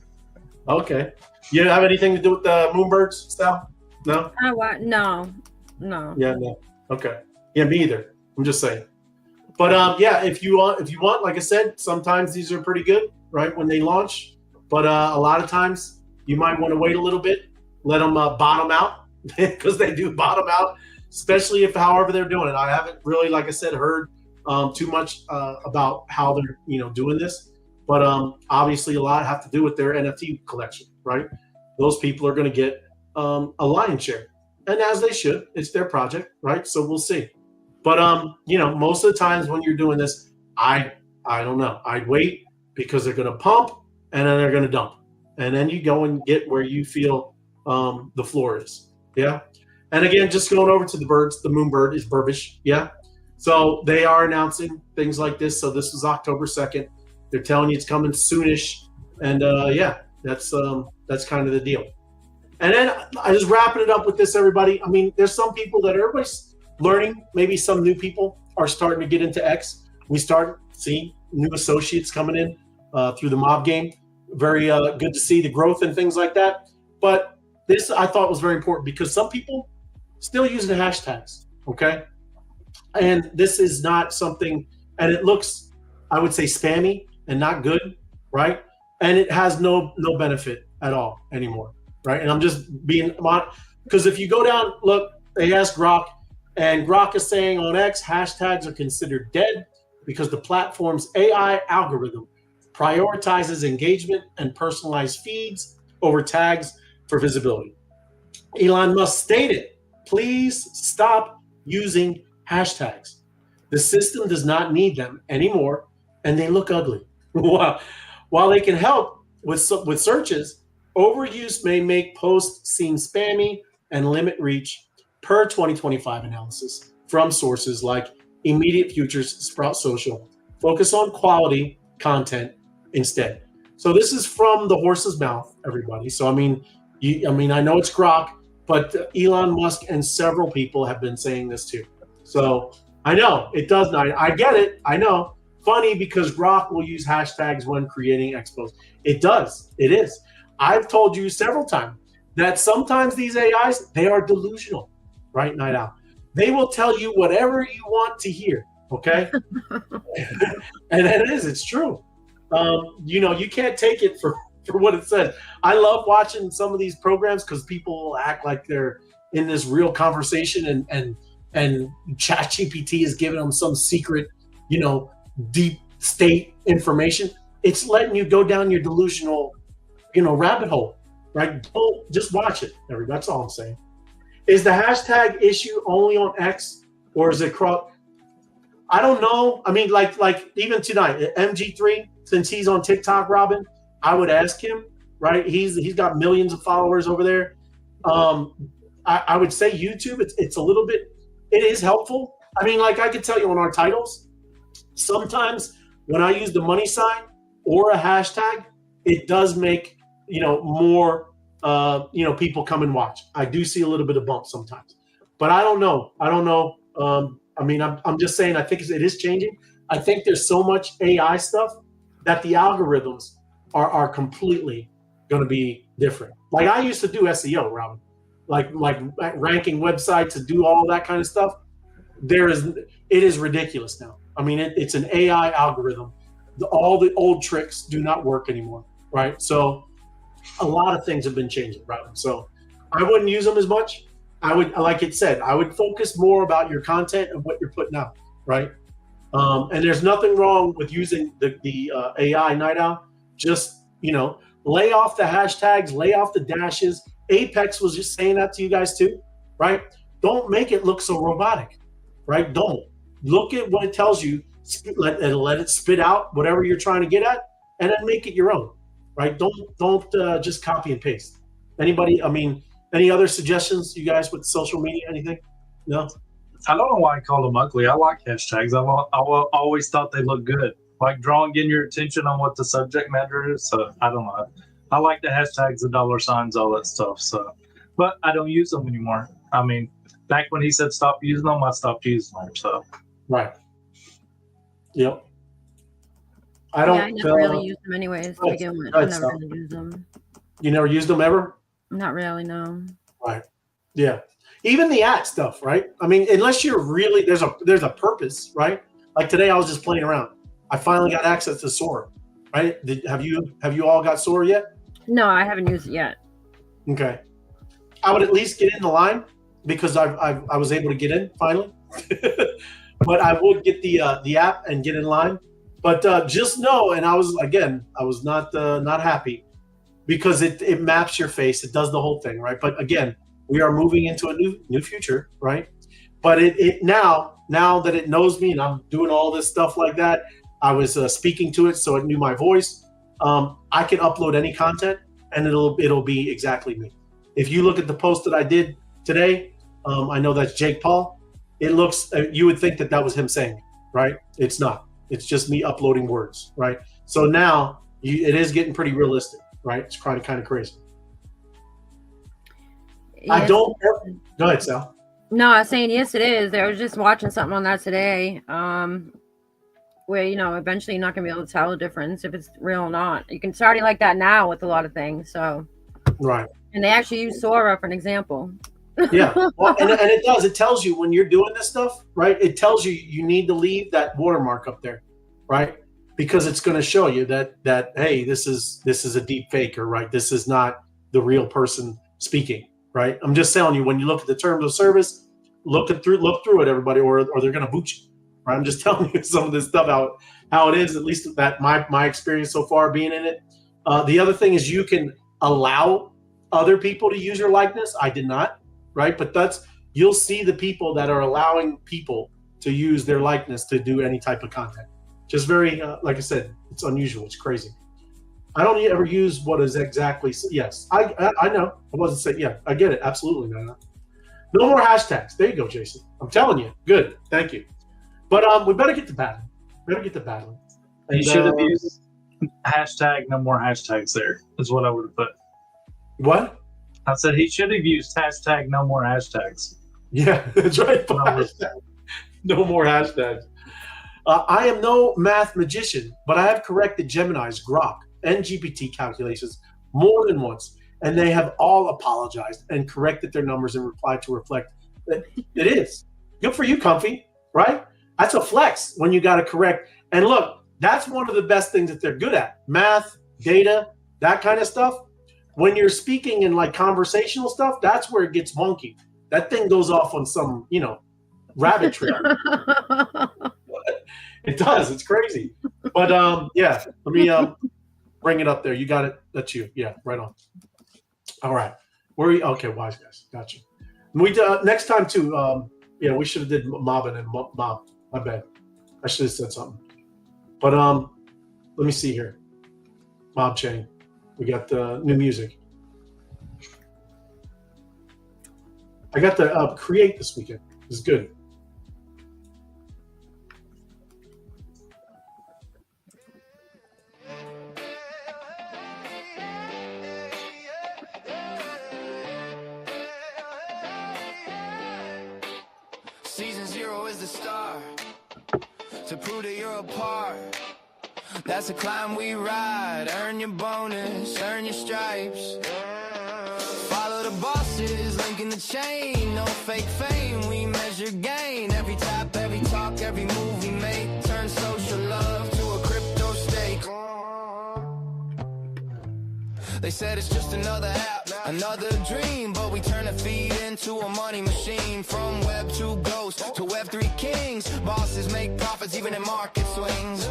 Okay. You have anything to do with the Moonbirds, Sal? No? No. Yeah, no. Okay. Yeah, me either. I'm just saying. But if you want, like I said, sometimes these are pretty good, right, when they launch. But a lot of times you might want to wait a little bit, let them bottom out because they do bottom out, especially if however they're doing it. I haven't really, like I said, heard too much about how they're doing this. But obviously a lot have to do with their NFT collection, right? Those people are going to get a lion's share. And as they should. It's their project, right? So we'll see. But most of the times when you're doing this, I don't know. I'd wait because they're going to pump and then they're going to dump. And then you go and get where you feel the floor is. Yeah. And again, just going over to the birds, the Moonbird is burbish. Yeah. So they are announcing things like this. So this is October 2nd. They're telling you it's coming soonish. And that's kind of the deal. And then I just wrapping it up with this, everybody. I mean, there's some people that everybody's learning. Maybe some new people are starting to get into X. We start seeing new associates coming in through the mob game. Very good to see the growth and things like that. But this I thought was very important because some people still using the hashtags, okay? And this is not something, and it looks, I would say, spammy and not good, right? And it has no benefit at all anymore, right? And I'm just being, because if you go down, look, they asked Grok, and Grok is saying on X, hashtags are considered dead because the platform's AI algorithm prioritizes engagement and personalized feeds over tags for visibility. Elon Musk stated, please stop using hashtags. The system does not need them anymore, and they look ugly. While they can help with searches, overuse may make posts seem spammy and limit reach per 2025 analysis from sources like Immediate Futures, Sprout Social. Focus on quality, content instead. So this is from the horse's mouth, everybody. So I mean, I know it's Grok, but Elon Musk and several people have been saying this too. So I know it does not. I get it. I know. Funny because Grok will use hashtags when creating expos. It does. It is. I've told you several times that sometimes these AIs, they are delusional, right, Night Owl? They will tell you whatever you want to hear, okay? And it is. It's true. You can't take it for what it says. I love watching some of these programs because people act like they're in this real conversation and ChatGPT is giving them some secret, deep state information. It's letting you go down your delusional, rabbit hole, right? Don't just watch it. That's all I'm saying. Is the hashtag issue only on X or is it cross? I don't know. I mean, like even tonight, MG3, since he's on TikTok, Robin, I would ask him, right? He's got millions of followers over there. I would say YouTube, it's a little bit, it is helpful. I mean, like I could tell you on our titles, sometimes when I use the money sign or a hashtag, it does make, more, people come and watch. I do see a little bit of bump sometimes, but I don't know. I'm just saying, I think it is changing. I think there's so much AI stuff that the algorithms are completely going to be different. Like I used to do SEO, Robin, like ranking websites to do all that kind of stuff. It is ridiculous now. I mean, it's an AI algorithm. All the old tricks do not work anymore, right? So a lot of things have been changing, Robin. So I wouldn't use them as much. I would, like it said, I would focus more about your content and what you're putting out, right? And there's nothing wrong with using the AI Night Owl. Just, lay off the hashtags, lay off the dashes. Apex was just saying that to you guys too, right? Don't make it look so robotic, right? Don't. Look at what it tells you, let it spit out whatever you're trying to get at, and then make it your own, right? Don't just copy and paste. Anybody, any other suggestions, you guys, with social media, anything? No? I don't know why I call them ugly. I like hashtags. I always thought they looked good, like getting your attention on what the subject matter is. So I don't know. I like the hashtags, the dollar signs, all that stuff. So, but I don't use them anymore. I mean, back when he said stop using them, I stopped using them. So, right. Yep. I never really use them anyways to begin with. I never really use them. You never used them ever? Not really, no. Right. Yeah. Even the ad stuff, right? I mean, unless you're really there's a purpose, right? Like today, I was just playing around. I finally got access to Sora, right? Have you all got Sora yet? No, I haven't used it yet. Okay. I would at least get in the line because I was able to get in finally. But I would get the app and get in line. But just know, and I was not happy because it maps your face. It does the whole thing, right? But again, we are moving into a new future, right? But it now that it knows me and I'm doing all this stuff like that, I was speaking to it, so it knew my voice. I can upload any content, and it'll be exactly me. If you look at the post that I did today, I know that's Jake Paul. It looks, you would think that was him saying it, right? It's not. It's just me uploading words, right? So now it is getting pretty realistic, right? It's kind of crazy. Yes. Go ahead, Sal. No, I was saying yes, it is. I was just watching something on that today, where eventually you're not gonna be able to tell the difference if it's real or not. You can start like that now with a lot of things. So right. And they actually use Sora for an example. Yeah, well, and it does. It tells you when you're doing this stuff, right? It tells you need to leave that watermark up there, right? Because it's going to show you that hey, this is a deep faker, right? This is not the real person speaking, right? I'm just telling you, when you look at the terms of service, look through it, everybody, or they're going to boot you, right? I'm just telling you some of this stuff how it is. At least that my experience so far being in it. The other thing is you can allow other people to use your likeness. I did not. Right, but you'll see the people that are allowing people to use their likeness to do any type of content. Just very, like I said, it's unusual. It's crazy. I don't ever use what is exactly. Yes, I know. I wasn't saying. Yeah, I get it. Absolutely, no more hashtags. There you go, Jason. I'm telling you. Good. Thank you. But we better get to battling. He should have used hashtag no more hashtags there, is what I would have put. What? I said he should have used hashtag no more hashtags. Yeah, that's right. No more hashtags. I am no math magician, but I have corrected Gemini's Grok and GPT calculations more than once, and they have all apologized and corrected their numbers and replied to reflect that it is. Good for you, Comfy, right? That's a flex when you got to correct. And look, that's one of the best things that they're good at. Math, data, that kind of stuff. When you're speaking in like conversational stuff, that's where it gets wonky. That thing goes off on some, rabbit trail. It does. It's crazy. But yeah, let me bring it up there. You got it. That's you. Yeah, right on. All right. Where are you? Okay, wise guys. Gotcha. We next time too. Yeah, we should have did mob and then mob. My bad. I should have said something. But let me see here. Mob chain. We got the new music. I got the create this weekend. It's good. Season 0 is the start to prove that you're a part. That's a climb we ride. Earn your bonus, earn your stripes. Follow the bosses, linking the chain. No fake fame, we measure gain. Every tap, every talk, every move we make. Turn social love to a crypto stake. They said it's just another app, another dream, but we turn a feed into a money machine. From Web 2 ghosts to Web 3 kings. Bosses make profits even in market swings.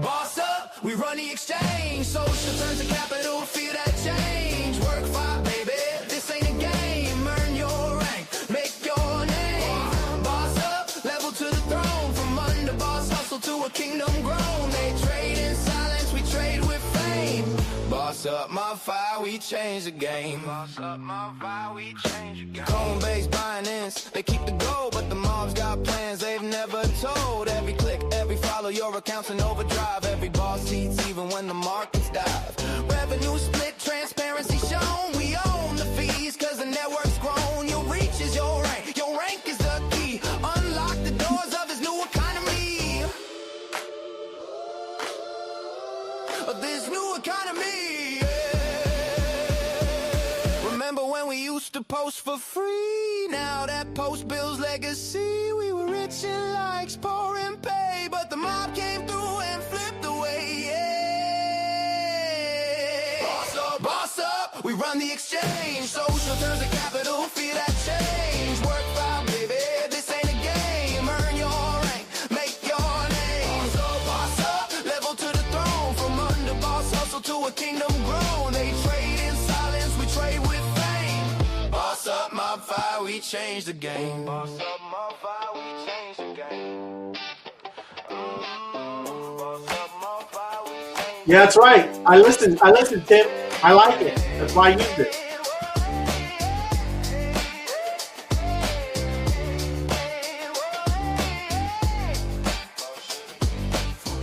Boss up, we run the exchange. Social turns to capital, feel that change. Work 5, baby, this ain't a game. Earn your rank, make your name. Boss up, level to the throne. From under boss hustle to a kingdom grown. They trade in silence, we trade with fame. Boss up, MOBFI, we change the game. Boss up, MOBFI, we change the game. Coinbase, Binance, they keep the gold, but the mobs got plans they've never told. Every click, every follow, your account's in overdrive. Every boss seats, even when the markets dive. Revenue split, transparency shown. We own the fees, cause the network's grown. Your reach is your rank is the key. Unlock the doors of this new economy. Of this new economy, yeah. Remember when we used to post for free? Now that post builds legacy. We were rich in likes, poor in pay, but the mob came through and flipped away, yeah. Boss up, we run the exchange. Social turns to capital, feel that change. Work 5, baby, this ain't a game. Earn your rank, make your name. Boss up, level to the throne. From under boss hustle to a kingdom grown. They trade in silence, we trade with fame. Boss up, MOBFI, we change the game. Boss up, MOBFI, we change the game. Yeah, that's right. I listened, Tim. I like it. That's why I used it.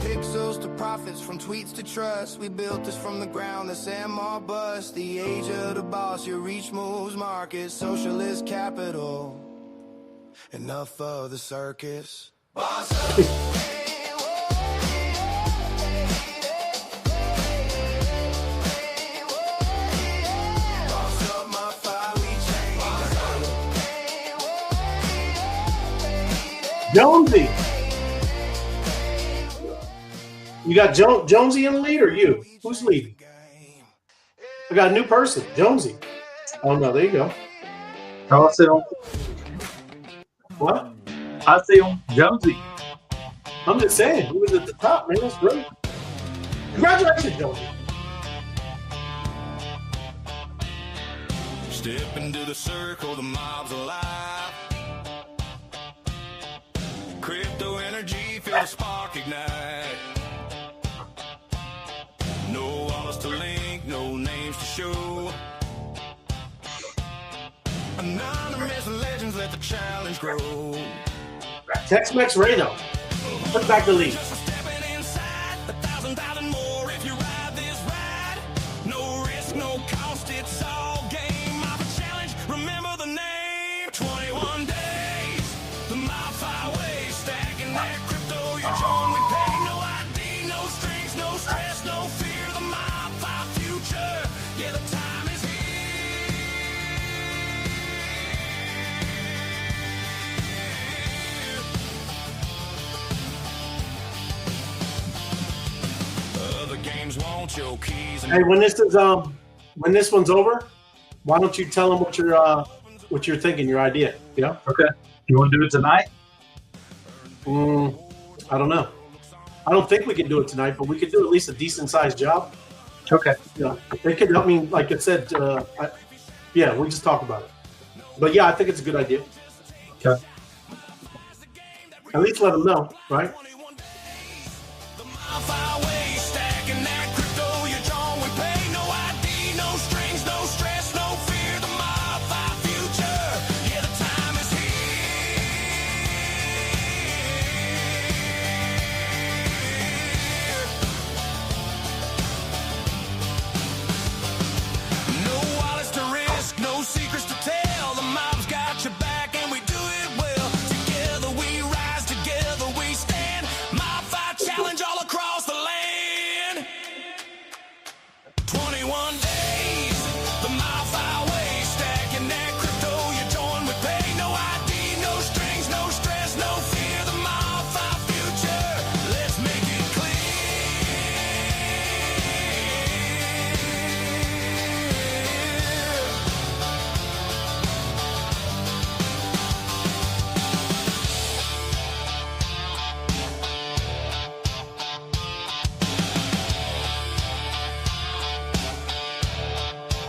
Pixels to profits, from tweets to trust. We built this from the ground, the Sam or bust. The age of the boss, your reach moves markets. Socialist capital, enough of the circus. Boss up. Jonesy. You got Jonesy in the lead or you? Who's leading? I got a new person, Jonesy. Oh, no, there you go. I see him. What? I see him. Jonesy. I'm just saying, he was at the top, man. That's great. Congratulations, Jonesy. Step into the circle, the mob's alive. Crypto energy, feel the spark ignite. No wallets to link, no names to show. Anonymous legends, let the challenge grow. Tex-Mex Reno. Put back the lead. Just stepping inside, 1,000 Hey, when this one's over, why don't you tell them what you're thinking, your idea? Yeah. Okay. You want to do it tonight? I don't know. I don't think we can do it tonight, but we could do at least a decent sized job. Okay. Yeah. It could. I mean, like I said, yeah, we just talk about it. But yeah, I think it's a good idea. Okay. At least let them know, right?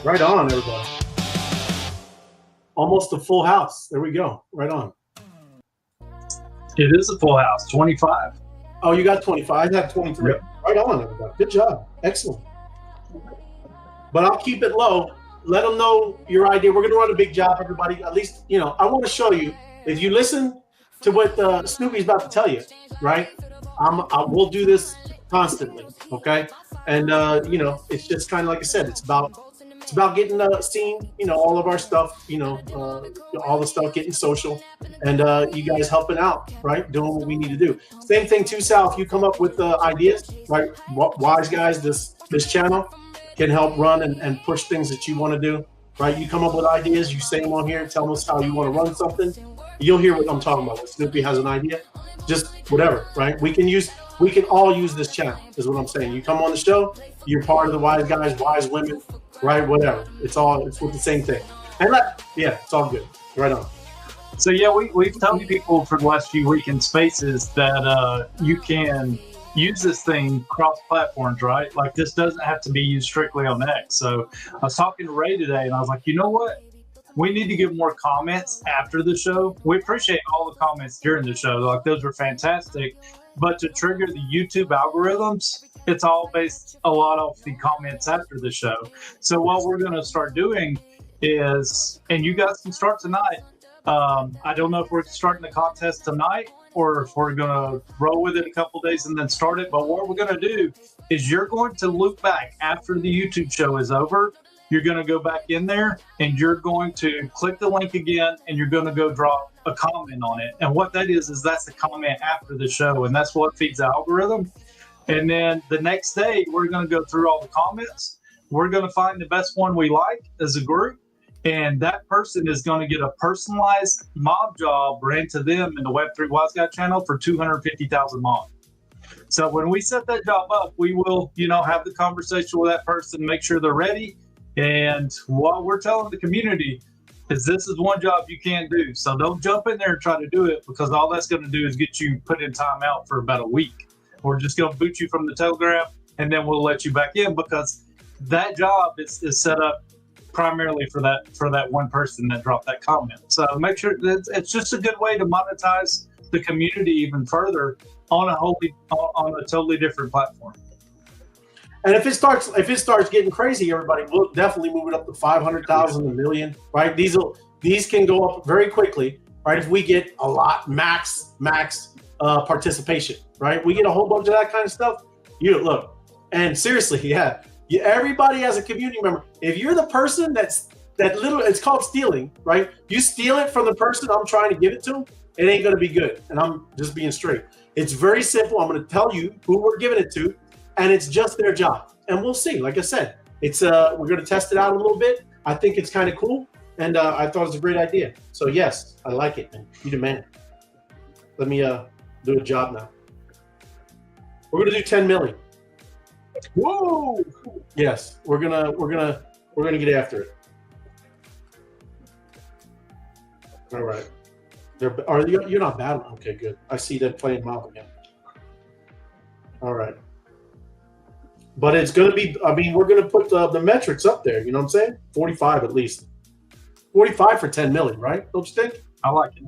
Right on, everybody. Almost a full house. There we go. Right on. It is a full house. 25. Oh, you got 25. I have 23. Yep. Right on, everybody. Good job. Excellent. But I'll keep it low. Let them know your idea. We're going to run a big job, everybody. At least, I want to show you. If you listen to what Snoopy's about to tell you, right? We'll do this constantly, okay? And, it's just kind of like I said, it's about getting seeing, all of our stuff, all the stuff, getting social, and you guys helping out, right? Doing what we need to do. Same thing too, Sal. If you come up with ideas, right? Wise guys, this channel can help run and push things that you want to do, right? You come up with ideas, you say them on here, tell us how you want to run something. You'll hear what I'm talking about. If Snoopy has an idea, just whatever, right? We can all use this channel, is what I'm saying. You come on the show, you're part of the wise guys, wise women, right? Whatever. It's with the same thing. And it's all good. Right on. So yeah, we've told people for the last few weekend spaces that you can use this thing cross platforms, right? Like this doesn't have to be used strictly on X. So I was talking to Ray today and I was like, you know what? We need to give more comments after the show. We appreciate all the comments during the show. Like those were fantastic. But to trigger the YouTube algorithms, it's all based a lot off the comments after the show. So what we're going to start doing is, and you guys can start tonight. I don't know if we're starting the contest tonight or if we're going to roll with it a couple days and then start it. But what we're going to do is you're going to look back after the YouTube show is over. You're going to go back in there and you're going to click the link again and you're going to go drop a comment on it. And what that is that's the comment after the show. And that's what feeds the algorithm. And then the next day, we're going to go through all the comments. We're going to find the best one we like as a group. And that person is going to get a personalized mob job ran to them in the Web3 Wise Guy channel for 250,000 mob. So when we set that job up, we will, have the conversation with that person, make sure they're ready. And what we're telling the community is this is one job you can't do. So don't jump in there and try to do it because all that's going to do is get you put in timeout for about a week. We're just going to boot you from the Telegraph and then we'll let you back in because that job is set up primarily for that one person that dropped that comment. So make sure that it's just a good way to monetize the community even further on a totally different platform. And if it starts getting crazy, everybody, we'll definitely move it up to 500,000, a million, right? These can go up very quickly, right? If we get a lot max participation, right? We get a whole bunch of that kind of stuff. You look, and seriously, everybody as a community member, if you're the person it's called stealing, right? You steal it from the person I'm trying to give it to, it ain't going to be good. And I'm just being straight. It's very simple. I'm going to tell you who we're giving it to. And it's just their job. And we'll see. Like I said, it's we're going to test it out a little bit. I think it's kind of cool. And I thought it was a great idea. So yes, I like it. Man. You demand. Let me do a job now. We're going to do 10 million. Whoa! Yes, we're gonna get after it. All right. You're not battling? Okay, good. I see them playing mob again. All right. But it's gonna be. I mean, we're gonna put the metrics up there. You know what I'm saying? 45 at least. 45 for 10 million, right? Don't you think? I like it.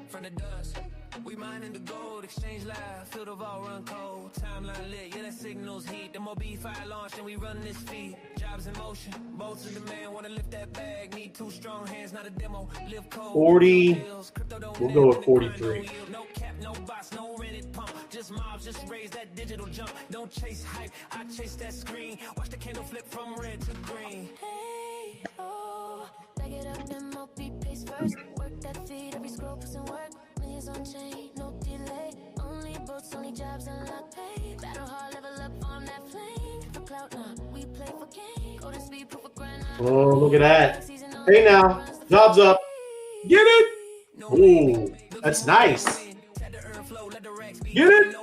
From the dust, we mining the gold, exchange live, field of all run cold, timeline lit, yeah, that signals heat, the MOBFI launch and we run this feed, jobs in motion, bolts in demand, wanna lift that bag, need two strong hands, not a demo, live cold, 40, we'll go with 43. no cap, no box, no rented pump, just mobs, just raise that digital jump, don't chase hype, I chase that screen, watch the candle flip from red to green. Hey, oh, back it up, then MOBFI pays first, work that feed, every scroll puts in work, millions on chain, no delay, only boats, only jobs, unlock pay, battle hard, level up on that flame, for clout, we play for game, golden speed, proof of grind, Oh, look at that. Hey now, jobs up. Get it? Ooh, that's nice. Get it?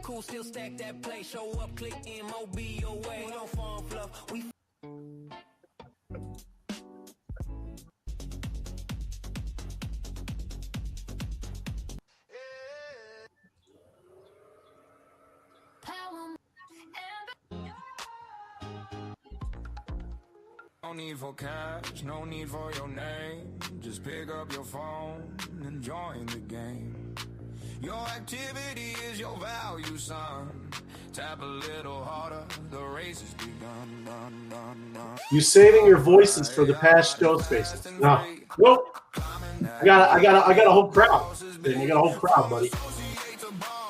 Cool, still stack that play, show up, click MOB away, we don't fall fluff, we No need for cash, no need for your name. Just pick up your phone and join the game. Your activity is your value, son. Tap a little harder, the race has begun. Dun, dun, dun. You saving your voices for the past show spaces? No. Nope. I got a whole crowd. I got a whole crowd, buddy.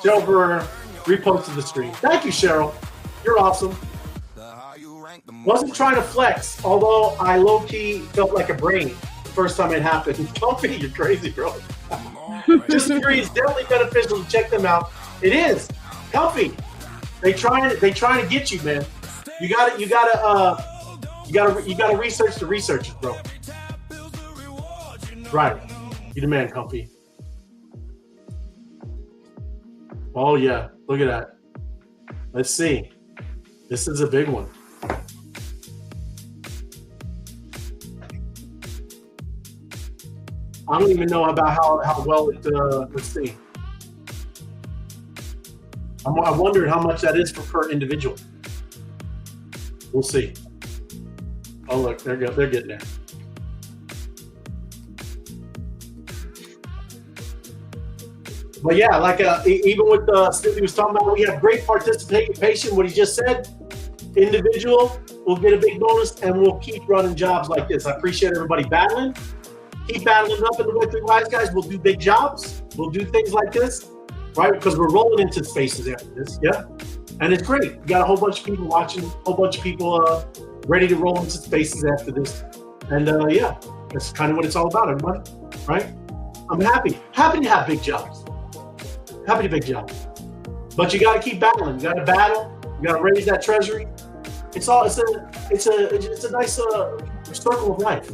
Cheryl Burner reposted the stream. Thank you, Cheryl. You're awesome. Wasn't trying to flex, although I low-key felt like a brain the first time it happened. Comfy, you're crazy, bro. Disagree, it's definitely beneficial to check them out. It is. Comfy. They trying to get you, man. You gotta research the researchers, bro. Right. You the man, Comfy. Oh yeah, look at that. Let's see. This is a big one. I don't even know about how well it, let's see. I wondered how much that is per individual. We'll see. Oh look, they're getting there. But yeah, like even with he was talking about, we have great participation. What he just said, individual will get a big bonus, and we'll keep running jobs like this. I appreciate everybody battling. Keep battling up in the Web3 Wise guys. We'll do big jobs. We'll do things like this, right? Because we're rolling into spaces after this, yeah. And it's great. You got a whole bunch of people watching, a whole bunch of people ready to roll into spaces after this. And yeah, that's kind of what it's all about, everybody, right? I'm happy to have big jobs. Happy to big jobs. But you got to keep battling. You got to battle. You got to raise that treasury. It's a nice circle of life.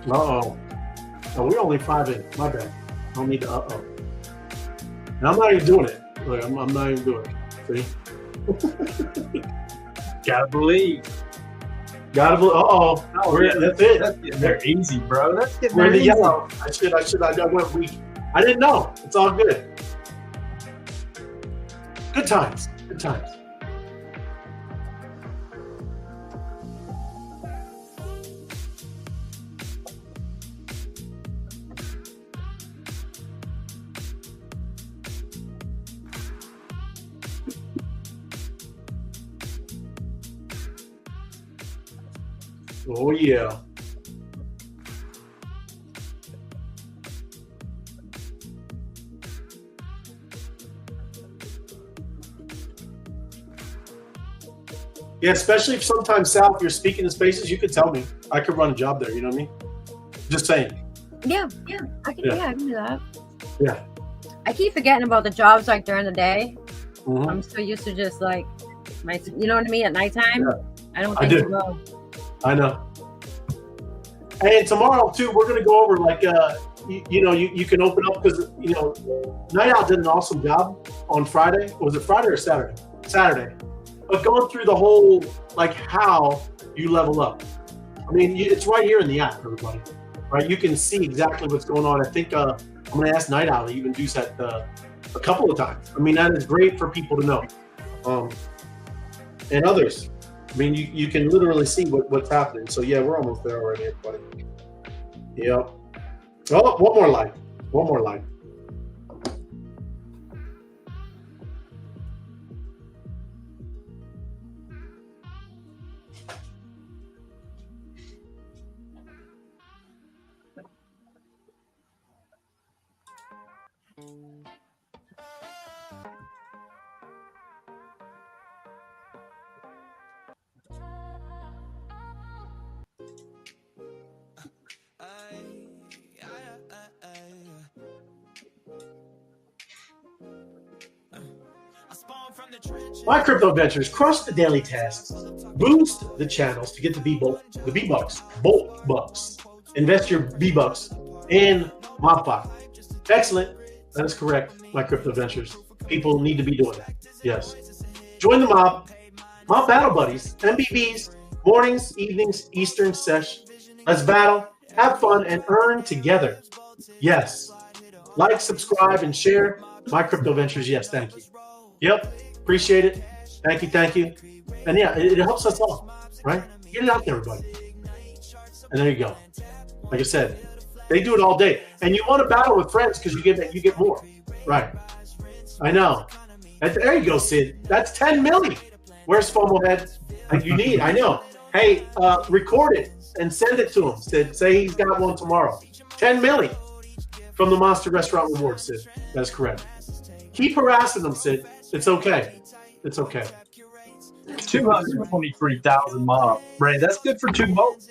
Uh-oh. Oh, we're only 5 in. My bad. I don't need to uh-oh. And I'm not even doing it. Look, I'm not even doing it. See? Gotta believe. Uh-oh. That's it. They're easy, bro. That's getting We're in the easy. yellow. I went weak. I didn't know. It's all good. Good times. Good times. Oh yeah. Yeah, especially if sometimes, Sal, if you're speaking in spaces, you could tell me. I could run a job there, you know what I mean? Just saying. Yeah, I can do that. Yeah. I keep forgetting about the jobs like during the day. Mhm. I'm so used to just like you know what I mean, at nighttime. Yeah. I don't I think do. so. I know. And tomorrow too, we're gonna go over like you can open up because Night Owl did an awesome job on Friday. Was it Friday or Saturday? Saturday. But going through the whole like how you level up. I mean, it's right here in the app, everybody. Right? You can see exactly what's going on. I think I'm gonna ask Night Owl to even do that a couple of times. I mean, that is great for people to know, and others. I mean, you can literally see what's happening. So yeah, we're almost there already, everybody. Yep. Oh, one more line. One more line. My crypto ventures crush the daily tasks, boost the channels to get the B-Bucks, Bolt Bucks. Invest your B-Bucks in MOBFI. Excellent. That is correct, my crypto ventures. People need to be doing that. Yes. Join the mob battle buddies, MBBs, mornings, evenings, Eastern sesh. Let's battle, have fun, and earn together. Yes. Like, subscribe, and share my crypto ventures. Yes, thank you. Yep. Appreciate it. Thank you, thank you. And yeah, it helps us all, right? Get it out there, everybody. And there you go. Like I said, they do it all day. And you want to battle with friends because you get more. Right. I know. There you go, Sid. That's 10 million. Where's FOMO Head? You need, I know. Hey, record it and send it to him, Sid. Say he's got one tomorrow. 10 million from the Monster Restaurant Rewards, Sid. That's correct. Keep harassing them, Sid. It's okay. It's okay. 223,000 mob. Ray, that's good for 2 votes.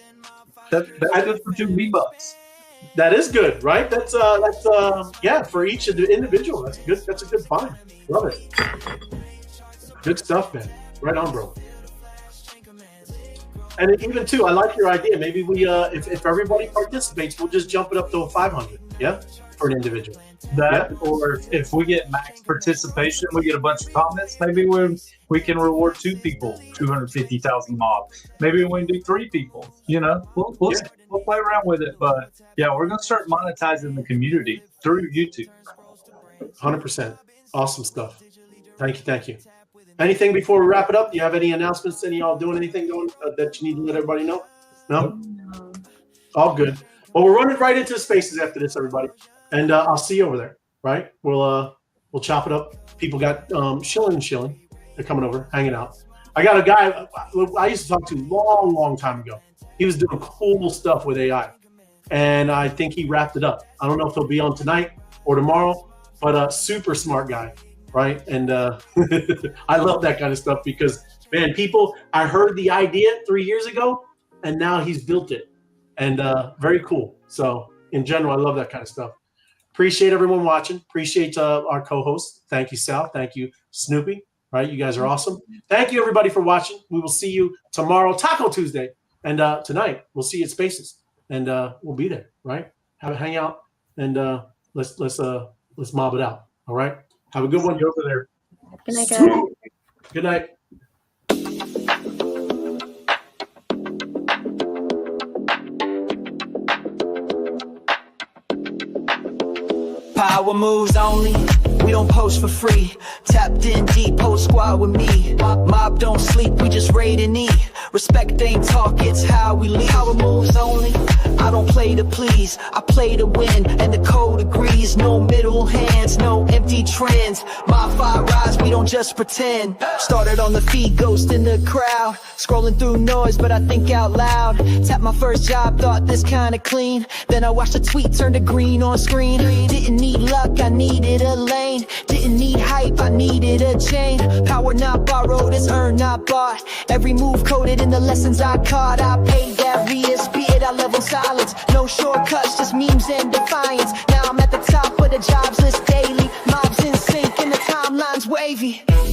That's good for 2 V-Bucks. That is good, right? That's yeah, for each of the individual. That's good. That's a good find. Love it. Good stuff, man. Right on, bro. And even too, I like your idea. Maybe we, if everybody participates, we'll just jump it up to 500. Yeah, for an individual. That, yeah. Or if we get max participation, we get a bunch of comments. Maybe we can reward 2 people, 250,000 mob. Maybe we can do 3 people. You know, we'll play around with it. But yeah, we're gonna start monetizing the community through YouTube. 100%. Awesome stuff. Thank you. Anything before we wrap it up? Do you have any announcements? Any y'all doing anything that you need to let everybody know? No? All good. Well, we're running right into the spaces after this, everybody. And I'll see you over there, right? We'll chop it up. People got shilling. They're coming over, hanging out. I got a guy I used to talk to long time ago. He was doing cool stuff with AI. And I think he wrapped it up. I don't know if he'll be on tonight or tomorrow, but a super smart guy, right? And I love that kind of stuff because, man, I heard the idea 3 years ago, and now he's built it. And very cool. So in general, I love that kind of stuff. Appreciate everyone watching. Appreciate our co-hosts. Thank you, Sal. Thank you, Snoopy. Right, you guys are awesome. Thank you, everybody, for watching. We will see you tomorrow, Taco Tuesday, and tonight we'll see you at Spaces, and we'll be there. Right, have a hangout, and let's mob it out. All right, have a good one. Go over there. Good night, guys. Good night. Power moves only, we don't post for free. Tapped in deep, whole squad with me. Mob don't sleep, we just raid and eat. Respect ain't talk, it's how we lead. Power moves only, I don't play to please, I play to win, and the code agrees. No middle hands, no empty trends. MOBFI rise, we don't just pretend. Started on the feed, ghost in the crowd. Scrolling through noise, but I think out loud. Tap my first job, thought this kinda clean. Then I watched a tweet turn to green on screen. Didn't need luck, I needed a lane. Didn't need hype, I needed a chain. Power not borrowed, it's earned, not bought. Every move coded in the lessons I caught. I paid that Rias, be it I level silence. No shortcuts, just memes and defiance. Now I'm at the top of the jobs list daily. wavy.